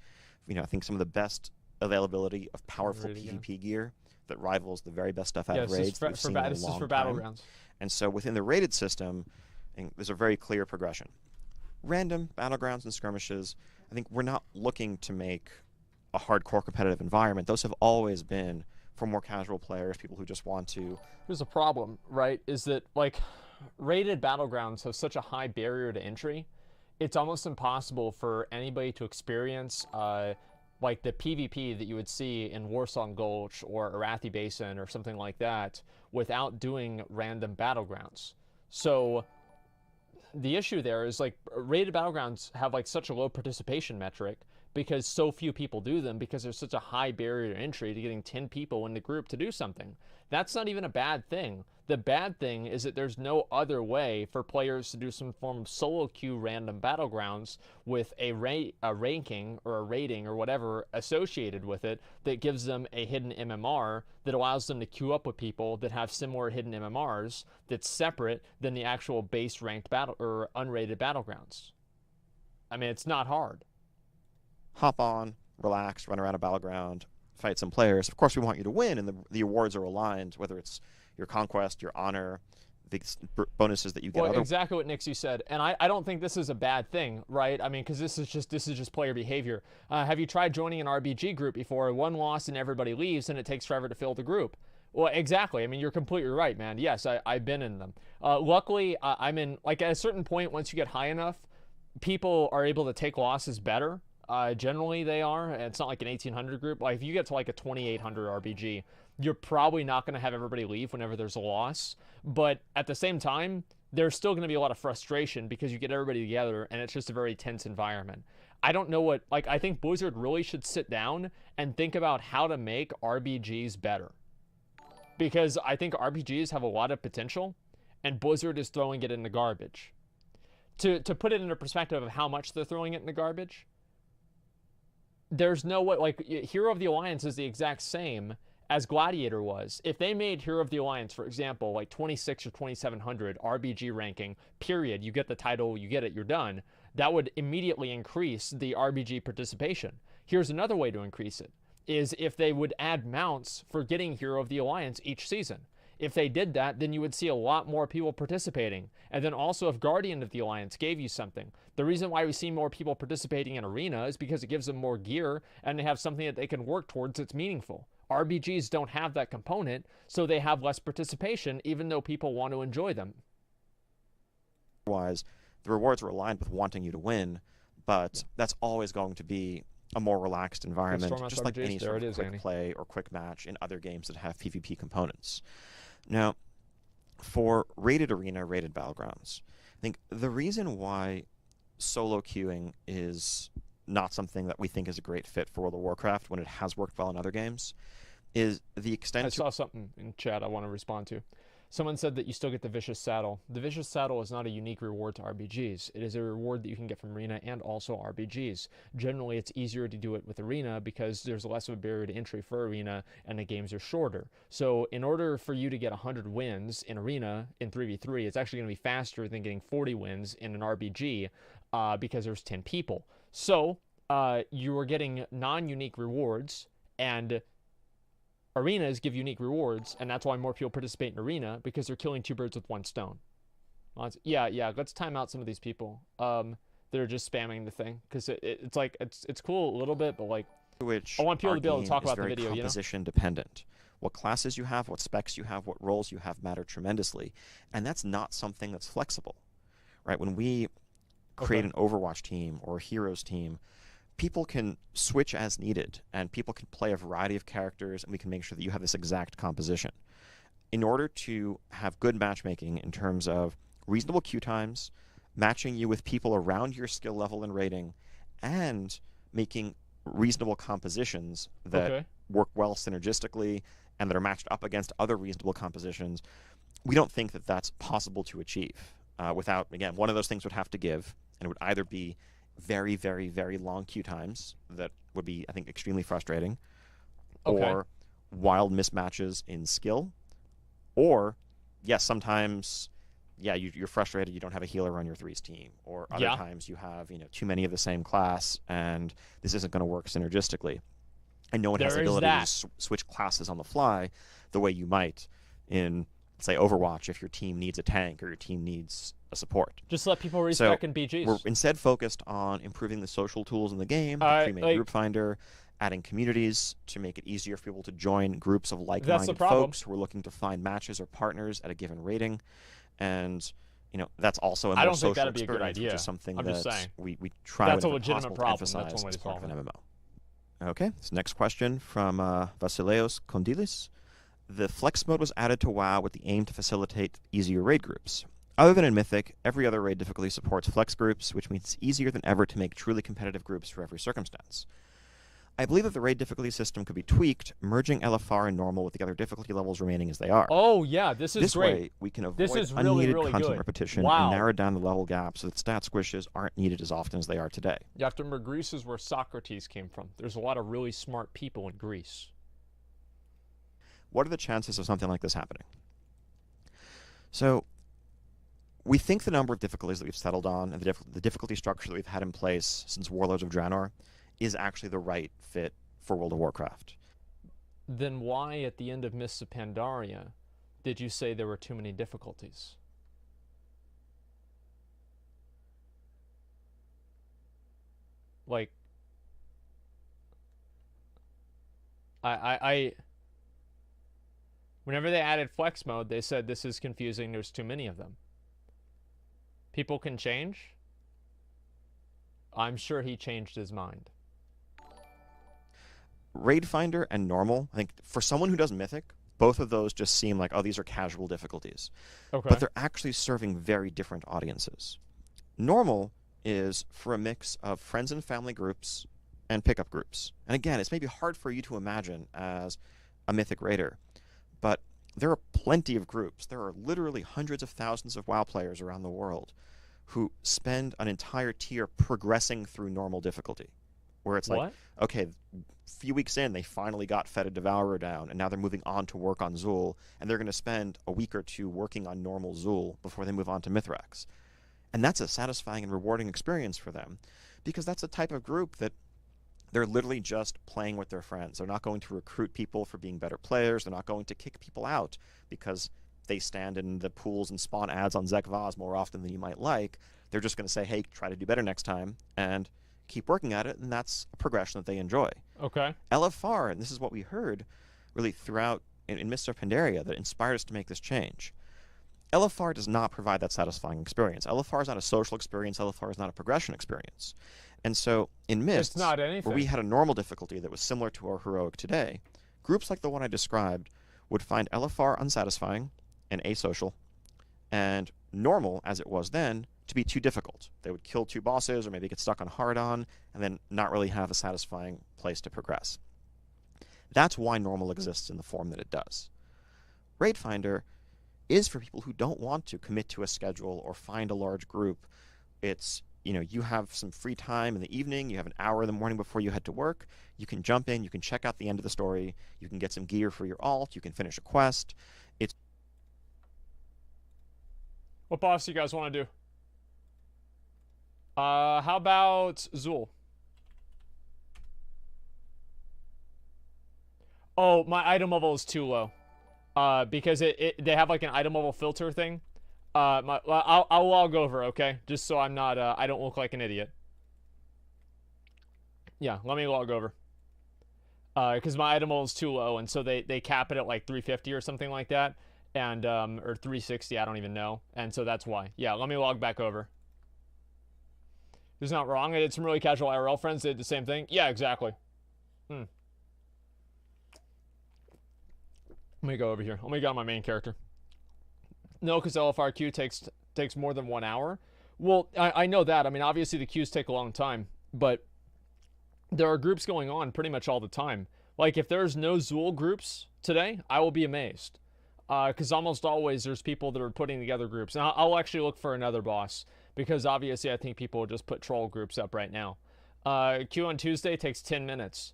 B: You know, I think some of the best availability of powerful PvP gear that rivals the very best stuff out of raids that we've seen in a long time.
A: Battlegrounds.
B: And so within the rated system, think there's a very clear progression. Random battlegrounds and skirmishes, I think we're not looking to make a hardcore competitive environment. Those have always been for more casual players, people who just want to.
A: There's a problem, right? Is that, like, rated battlegrounds have such a high barrier to entry. It's almost impossible for anybody to experience like the PvP that you would see in Warsong Gulch or Arathi Basin or something like that without doing random battlegrounds. So the issue there is, like, rated battlegrounds have, like, such a low participation metric because so few people do them, because there's such a high barrier to entry to getting 10 people in the group to do something. That's not even a bad thing. The bad thing is that there's no other way for players to do some form of solo queue random battlegrounds with a ranking or a rating or whatever associated with it that gives them a hidden MMR that allows them to queue up with people that have similar hidden MMRs that's separate than the actual base ranked battle or unrated battlegrounds. I mean, it's not hard.
B: Hop on, relax, run around a battleground, fight some players. Of course, we want you to win, and the awards are aligned, whether it's your conquest, your honor, the bonuses that you get.
A: Well, exactly what Nixie said, and I don't think this is a bad thing, right? I mean, because this is just player behavior. Have you tried joining an RBG group before? One loss and everybody leaves, and it takes forever to fill the group. Well, exactly. I mean, you're completely right, man. Yes, I've been in them. Luckily, I'm in, like, at a certain point, once you get high enough, people are able to take losses better. Generally, they are. It's not like an 1800 group. Like, if you get to like a 2800 RBG, you're probably not going to have everybody leave whenever there's a loss. But at the same time, there's still going to be a lot of frustration because you get everybody together and it's just a very tense environment. I don't know what, like, I think Blizzard really should sit down and think about how to make RBGs better. Because I think RBGs have a lot of potential and Blizzard is throwing it in the garbage. To put it into perspective of how much they're throwing it in the garbage, there's no way, like, Hero of the Alliance is the exact same as Gladiator was. If they made Hero of the Alliance, for example, like 26 or 2700 RBG ranking, period, you get the title, you get it, you're done, that would immediately increase the RBG participation. Here's another way to increase it, is if they would add mounts for getting Hero of the Alliance each season. If they did that, then you would see a lot more people participating. And then also, if Guardian of the Alliance gave you something, the reason why we see more people participating in Arena is because it gives them more gear and they have something that they can work towards that's meaningful. RBGs don't have that component, so they have less participation, even though people want to enjoy them.
B: Otherwise, the rewards are aligned with wanting you to win, but that's always going to be a more relaxed environment, just like any sort of quick play or quick match in other games that have PvP components. Now, for rated arena, rated battlegrounds, I think the reason why solo queuing is not something that we think is a great fit for World of Warcraft when it has worked well in other games is the extent.
A: I saw something in chat I want to respond to. Someone said that you still get the Vicious Saddle. The Vicious Saddle is not a unique reward to RBGs. It is a reward that you can get from Arena and also RBGs. Generally, it's easier to do it with Arena because there's less of a barrier to entry for Arena and the games are shorter. So in order for you to get 100 wins in Arena in 3v3, it's actually going to be faster than getting 40 wins in an RBG because there's 10 people. So you are getting non-unique rewards, and Arenas give unique rewards, and that's why more people participate in Arena, because they're killing two birds with one stone. Yeah, let's time out some of these people that are just spamming the thing, because it's like, it's cool a little bit, but like, I want people to be able to talk about the video, you know?
B: Composition dependent. What classes you have, what specs you have, what roles you have matter tremendously, and that's not something that's flexible, right? When we create an Overwatch team or a Heroes team, people can switch as needed, and people can play a variety of characters, and we can make sure that you have this exact composition. In order to have good matchmaking in terms of reasonable queue times, matching you with people around your skill level and rating, and making reasonable compositions that work well synergistically and that are matched up against other reasonable compositions, we don't think that that's possible to achieve without, again, one of those things would have to give, and it would either be very, very, very long queue times that would be, I think, extremely frustrating, or wild mismatches in skill, or, yes, sometimes, yeah, you're frustrated you don't have a healer on your threes team, or other times you have, too many of the same class, and this isn't going to work synergistically. And no one has the ability to switch classes on the fly the way you might in, say, Overwatch, if your team needs a tank or your team needs a support.
A: Just let people respec in BGs.
B: We're instead focused on improving the social tools in the game, the pre-made group finder, adding communities to make it easier for people to join groups of like-minded folks who are looking to find matches or partners at a given rating. And that's also a more social experience, which is something that we try to emphasize as part of an MMO. Okay, this next question from Vasileos Kondilis. The flex mode was added to WoW with the aim to facilitate easier raid groups. Other than in Mythic, every other raid difficulty supports flex groups, which means it's easier than ever to make truly competitive groups for every circumstance. I believe that the raid difficulty system could be tweaked, merging LFR and normal with the other difficulty levels remaining as they are.
A: Oh, yeah, this is great.
B: This way, we can avoid unneeded content repetition and narrow down the level gap so that stat squishes aren't needed as often as they are today.
A: You have to remember, Greece is where Socrates came from. There's a lot of really smart people in Greece.
B: What are the chances of something like this happening? So, we think the number of difficulties that we've settled on and the difficulty structure that we've had in place since Warlords of Draenor is actually the right fit for World of Warcraft.
A: Then why, at the end of Mists of Pandaria, did you say there were too many difficulties? Like, whenever they added flex mode, they said this is confusing, there's too many of them. People can change? I'm sure he changed his mind.
B: Raid Finder and Normal, I think for someone who does Mythic, both of those just seem like, oh, these are casual difficulties.
A: Okay.
B: But they're actually serving very different audiences. Normal is for a mix of friends and family groups and pickup groups. And again, it's maybe hard for you to imagine as a Mythic Raider, but there are plenty of groups. There are literally hundreds of thousands of WoW players around the world who spend an entire tier progressing through normal difficulty. Where it's like, okay, a few weeks in, they finally got Fetid Devourer down, and now they're moving on to work on Zul, and they're going to spend a week or two working on normal Zul before they move on to Mithrax. And that's a satisfying and rewarding experience for them, because that's the type of group that they're literally just playing with their friends. They're not going to recruit people for being better players. They're not going to kick people out because they stand in the pools and spawn ads on Zekvaz more often than you might like. They're just going to say, hey, try to do better next time, and keep working at it, and that's a progression that they enjoy.
A: Okay.
B: LFR, and this is what we heard really throughout in Mists of Pandaria that inspired us to make this change. LFR does not provide that satisfying experience. LFR is not a social experience. LFR is not a progression experience. And so in Mists,
A: it's not anything.
B: Where we had a normal difficulty that was similar to our heroic today, groups like the one I described would find LFR unsatisfying and asocial, and normal, as it was then, to be too difficult. They would kill two bosses or maybe get stuck on hard-on and then not really have a satisfying place to progress. That's why normal exists in the form that it does. Raid Finder is for people who don't want to commit to a schedule or find a large group. It's, you have some free time in the evening, you have an hour in the morning before you head to work, you can jump in, you can check out the end of the story, you can get some gear for your alt, you can finish a quest.
A: What boss do you guys want to do? How about Zul? Oh, my item level is too low. Because they have like an item level filter thing. I'll log over, okay? Just so I'm not, I don't look like an idiot. Yeah, let me log over. Because my item level is too low, and so they cap it at like 350 or something like that. And, or 360, I don't even know. And so that's why. Yeah, let me log back over. It's not wrong. I did some really casual IRL friends that did the same thing. Yeah, exactly. Let me go over here. Let me go on my main character. No, because LFRQ takes more than 1 hour. Well, I know that. I mean, obviously the queues take a long time, but there are groups going on pretty much all the time. Like, if there's no Zul groups today, I will be amazed. Because almost always there's people that are putting together groups. And I'll actually look for another boss, because obviously I think people will just put troll groups up right now. Queue on Tuesday takes 10 minutes.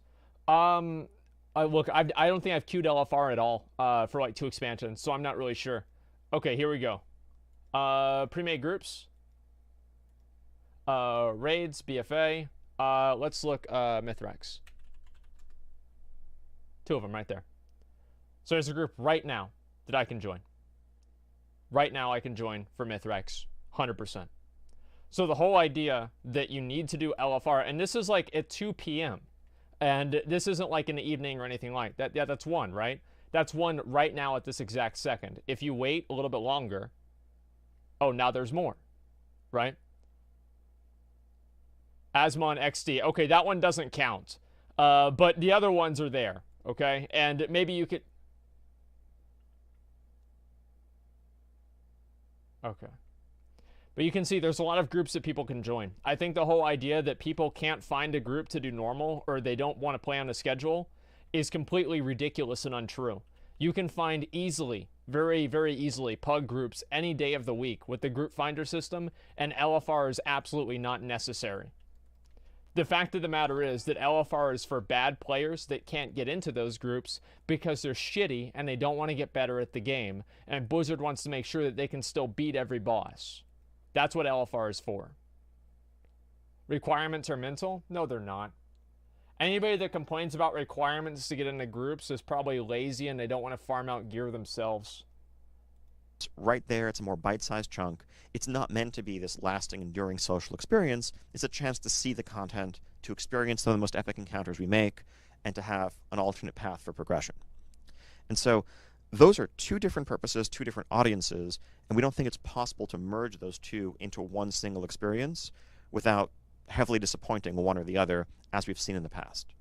A: Look, I don't think I've queued LFR at all for like 2 expansions, so I'm not really sure. Okay, here we go. Pre-made groups. Raids, BFA. Let's look Mithrax. 2 of them right there. So there's a group right now that I can join. Right now I can join for Mithrax. 100%. So the whole idea that you need to do LFR, and this is like at 2 p.m., and this isn't like in the evening or anything like that. Yeah, that's one, right? That's one right now at this exact second. If you wait a little bit longer, oh, now there's more, right? Asmon XD. Okay, that one doesn't count. But the other ones are there, okay? And maybe you could... Okay. But you can see there's a lot of groups that people can join. I think the whole idea that people can't find a group to do normal or they don't want to play on a schedule is completely ridiculous and untrue. You can find easily, very, very easily, pug groups any day of the week with the group finder system, and LFR is absolutely not necessary. The fact of the matter is that LFR is for bad players that can't get into those groups because they're shitty and they don't want to get better at the game, and Blizzard wants to make sure that they can still beat every boss. That's what LFR is for. Requirements are mental? No, they're not. Anybody that complains about requirements to get into groups is probably lazy and they don't want to farm out gear themselves.
B: It's right there. It's a more bite-sized chunk. It's not meant to be this lasting, enduring social experience. It's a chance to see the content, to experience some of the most epic encounters we make, and to have an alternate path for progression. And so those are two different purposes, two different audiences, and we don't think it's possible to merge those two into one single experience without heavily disappointing one or the other, as we've seen in the past.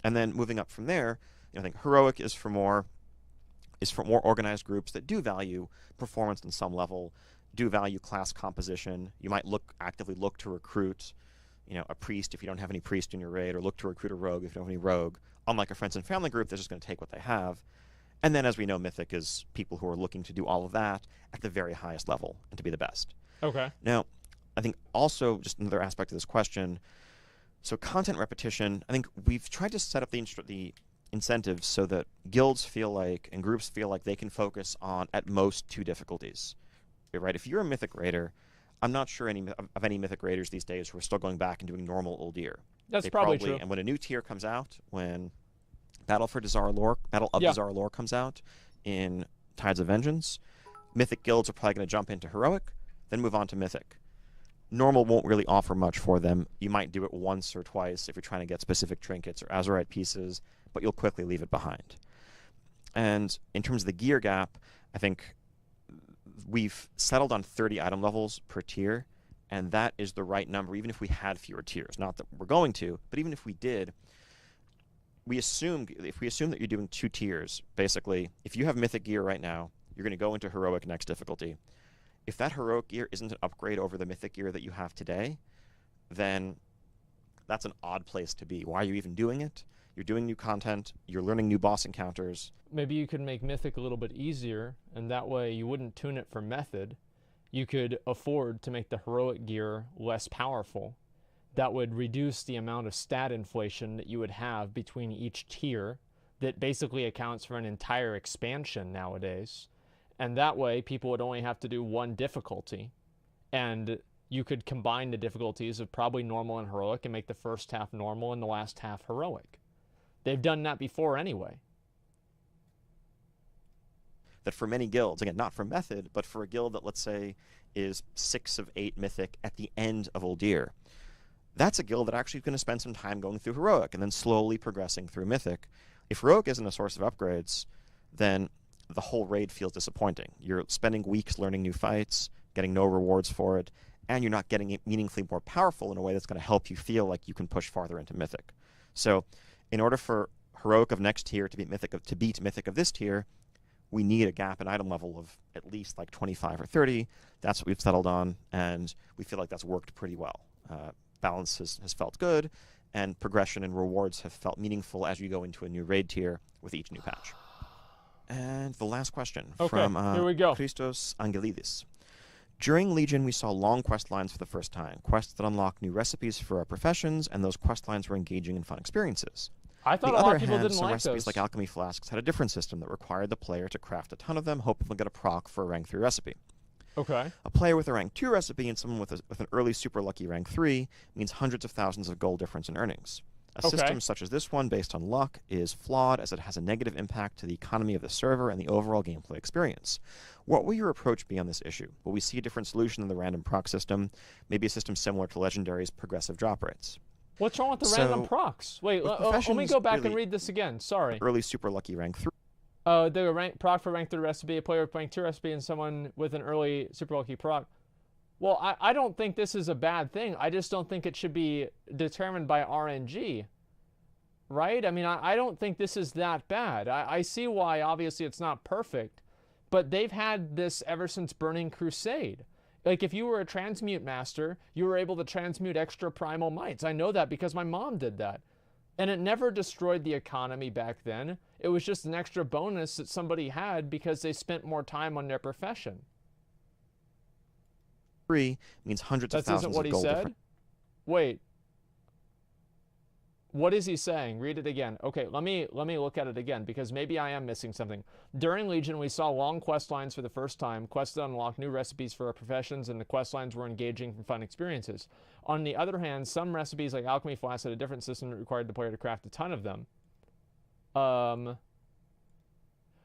B: And then moving up from there, I think Heroic is for more organized groups that do value performance on some level, do value class composition. You might actively look to recruit, a priest if you don't have any priest in your raid, or look to recruit a rogue if you don't have any rogue. Unlike a friends and family group, they're just going to take what they have. And then, as we know, Mythic is people who are looking to do all of that at the very highest level and to be the best.
A: Okay.
B: Now, I think also just another aspect of this question, so content repetition, I think we've tried to set up the incentives so that guilds feel like, and groups feel like they can focus on, at most, 2 difficulties. Right? If you're a Mythic Raider, I'm not sure of any Mythic Raiders these days who are still going back and doing normal Uldir.
A: That's probably true.
B: And when a new tier comes out, when Battle of the Zara Lore comes out in Tides of Vengeance, Mythic guilds are probably going to jump into Heroic, then move on to Mythic. Normal won't really offer much for them. You might do it once or twice if you're trying to get specific trinkets or Azurite pieces, but you'll quickly leave it behind. And in terms of the gear gap, I think we've settled on 30 item levels per tier, and that is the right number, even if we had fewer tiers. Not that we're going to, but even if we did, if we assume that you're doing 2 tiers, basically, if you have Mythic gear right now, you're going to go into Heroic next difficulty. If that Heroic gear isn't an upgrade over the Mythic gear that you have today, then that's an odd place to be. Why are you even doing it? You're doing new content. You're learning new boss encounters.
A: Maybe you could make Mythic a little bit easier, and that way you wouldn't tune it for method. You could afford to make the Heroic gear less powerful. That would reduce the amount of stat inflation that you would have between each tier that basically accounts for an entire expansion nowadays. And that way, people would only have to do 1 difficulty. And you could combine the difficulties of probably normal and Heroic and make the first half normal and the last half Heroic. They've done that before anyway.
B: That for many guilds, again, not for method, but for a guild that, let's say, is 6 of 8 Mythic at the end of Uldir, that's a guild that actually is going to spend some time going through Heroic and then slowly progressing through Mythic. If Heroic isn't a source of upgrades, then the whole raid feels disappointing. You're spending weeks learning new fights, getting no rewards for it, and you're not getting it meaningfully more powerful in a way that's going to help you feel like you can push farther into Mythic. So in order for Heroic of next tier to beat Mythic of this tier, we need a gap in item level of at least like 25 or 30. That's what we've settled on, and we feel like that's worked pretty well. Balance has felt good, and progression and rewards have felt meaningful as you go into a new raid tier with each new patch. And the last question from
A: here we go.
B: Christos Angelidis. During Legion, we saw long quest lines for the first time, quests that unlock new recipes for our professions, and those quest lines were engaging and fun experiences.
A: I thought a lot of people didn't like those.
B: Some recipes like alchemy flasks had a different system that required the player to craft a ton of them, hoping they'll get a proc for a rank 3 recipe.
A: Okay.
B: A player with a rank 2 recipe and someone with an early super lucky rank 3 means hundreds of thousands of gold difference in earnings. A system such as this one, based on luck, is flawed as it has a negative impact to the economy of the server and the overall gameplay experience. What will your approach be on this issue? Will we see a different solution than the random proc system? Maybe a system similar to Legendary's progressive drop rates?
A: What's wrong with the random procs? Wait, let me go back and read this again. Sorry.
B: Early super lucky rank 3.
A: The proc for rank 3 recipe, a player with rank 2 recipe, and someone with an early super lucky proc. Well, I don't think this is a bad thing. I just don't think it should be determined by RNG. Right? I mean, I don't think this is that bad. I see why, obviously, it's not perfect. But they've had this ever since Burning Crusade. Like, if you were a transmute master, you were able to transmute extra primal mites. I know that because my mom did that. And it never destroyed the economy back then. It was just an extra bonus that somebody had because they spent more time on their profession.
B: Means hundreds of thousands of gold. That isn't what he said?
A: Wait. What is he saying? Read it again. Okay, let me look at it again because maybe I am missing something. During Legion, we saw long quest lines for the first time. Quests that unlock new recipes for our professions, and the quest lines were engaging and fun experiences. On the other hand, some recipes like Alchemy Flask had a different system that required the player to craft a ton of them.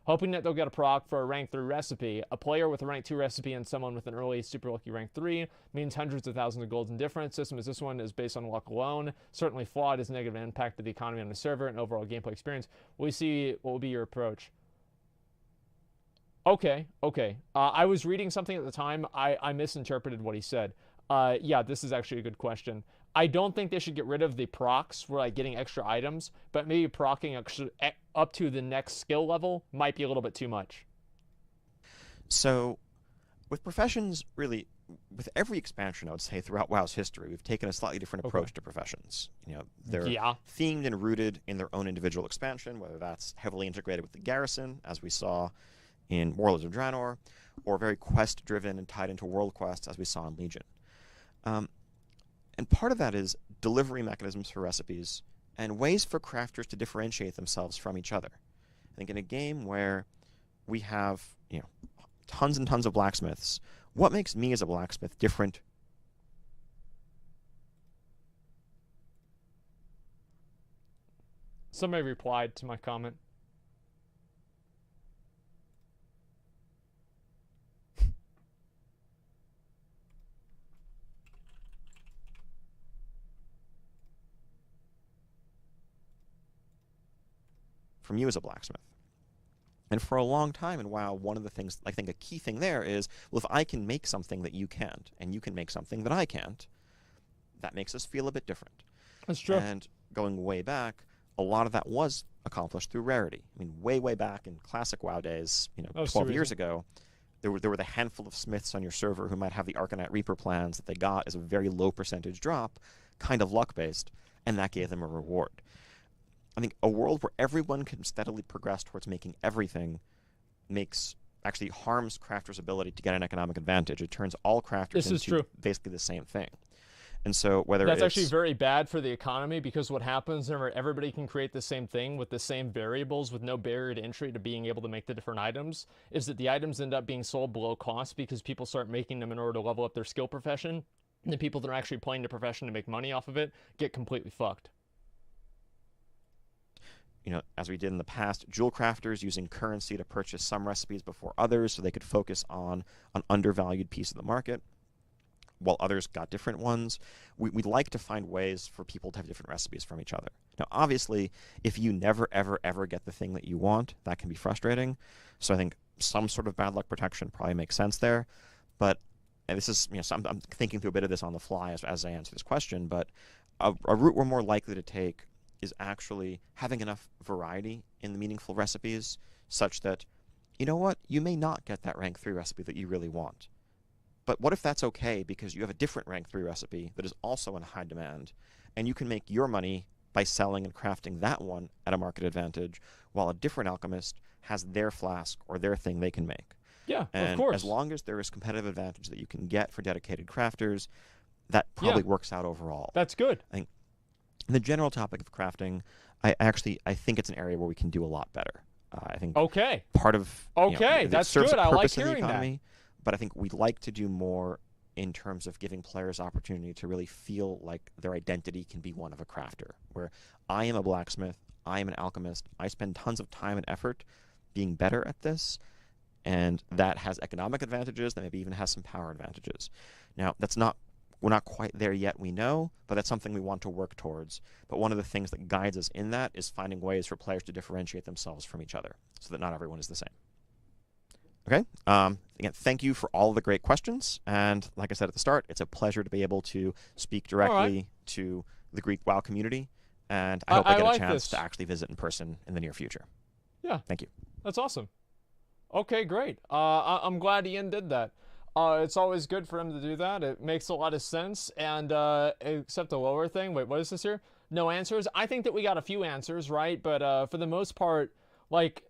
A: Hoping that they'll get a proc for a rank 3 recipe. A player with a rank 2 recipe and someone with an early super lucky rank 3 means hundreds of thousands of golds in difference. System as this one is based on luck alone. Certainly flawed, as negative impact to the economy on the server and overall gameplay experience. We see what will be your approach. Okay. I was reading something at the time. I misinterpreted what he said. Yeah, this is actually a good question. I don't think they should get rid of the procs for like getting extra items, but maybe procking up to the next skill level might be a little bit too much.
B: So, with professions, really, with every expansion, I would say throughout WoW's history, we've taken a slightly different approach to professions. You know, they're themed and rooted in their own individual expansion, whether that's heavily integrated with the garrison, as we saw in Warlords of Draenor, or very quest-driven and tied into world quests, as we saw in Legion. And part of that is delivery mechanisms for recipes and ways for crafters to differentiate themselves from each other. I think in a game where we have, you know, tons and tons of blacksmiths, what makes me as a blacksmith different?
A: Somebody replied to my comment.
B: From you as a blacksmith. And for a long time in WoW, one of the things, I think a key thing there is, well, if I can make something that you can't, and you can make something that I can't, that makes us feel a bit different.
A: That's true.
B: And going way back, a lot of that was accomplished through rarity. I mean, way back in classic WoW days, 12 years ago, there were the handful of smiths on your server who might have the Arcanite Reaper plans that they got as a very low percentage drop, kind of luck-based, and that gave them a reward. I think a world where everyone can steadily progress towards making everything actually harms crafters' ability to get an economic advantage. It turns all crafters into basically the same thing. And so that's
A: actually very bad for the economy, because what happens whenever everybody can create the same thing with the same variables with no barrier to entry to being able to make the different items is that the items end up being sold below cost because people start making them in order to level up their skill profession. And the people that are actually playing the profession to make money off of it get completely fucked.
B: As we did in the past, jewel crafters using currency to purchase some recipes before others so they could focus on an undervalued piece of the market, while others got different ones. We'd like to find ways for people to have different recipes from each other. Now, obviously, if you never, ever get the thing that you want, that can be frustrating. So I think some sort of bad luck protection probably makes sense there. But, and this is, I'm thinking through a bit of this on the fly as I answer this question, but a route we're more likely to take is actually having enough variety in the meaningful recipes such that, you may not get that rank 3 recipe that you really want. But what if that's okay because you have a different rank 3 recipe that is also in high demand, and you can make your money by selling and crafting that one at a market advantage, while a different alchemist has their flask or their thing they can make.
A: Yeah,
B: and
A: of course.
B: As long as there is competitive advantage that you can get for dedicated crafters, that probably works out overall.
A: That's good.
B: I think the general topic of crafting, I think it's an area where we can do a lot better. I think part of
A: that's good. I like hearing
B: that. But I think we'd like to do more in terms of giving players opportunity to really feel like their identity can be one of a crafter, where I am a blacksmith, I am an alchemist, I spend tons of time and effort being better at this, and that has economic advantages, that maybe even has some power advantages. Now, we're not quite there yet, we know, but that's something we want to work towards. But one of the things that guides us in that is finding ways for players to differentiate themselves from each other so that not everyone is the same. Okay, again, thank you for all of the great questions. And like I said at the start, it's a pleasure to be able to speak directly to the Greek WoW community. And I hope I get a chance to actually visit in person in the near future.
A: Yeah.
B: Thank you.
A: That's awesome. Okay, great. I'm glad Ian did that. It's always good for him to do that. It makes a lot of sense. And except the lower thing. Wait, what is this here? No answers. I think that we got a few answers, right? But for the most part, like...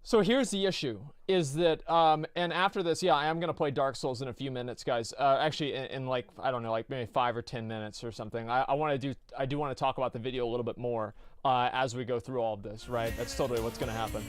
A: So here's the issue, is that, and after this, yeah, I am going to play Dark Souls in a few minutes, guys. Actually, in like, I don't know, like maybe 5 or 10 minutes or something. I do want to talk about the video a little bit more as we go through all of this, right? That's totally what's going to happen.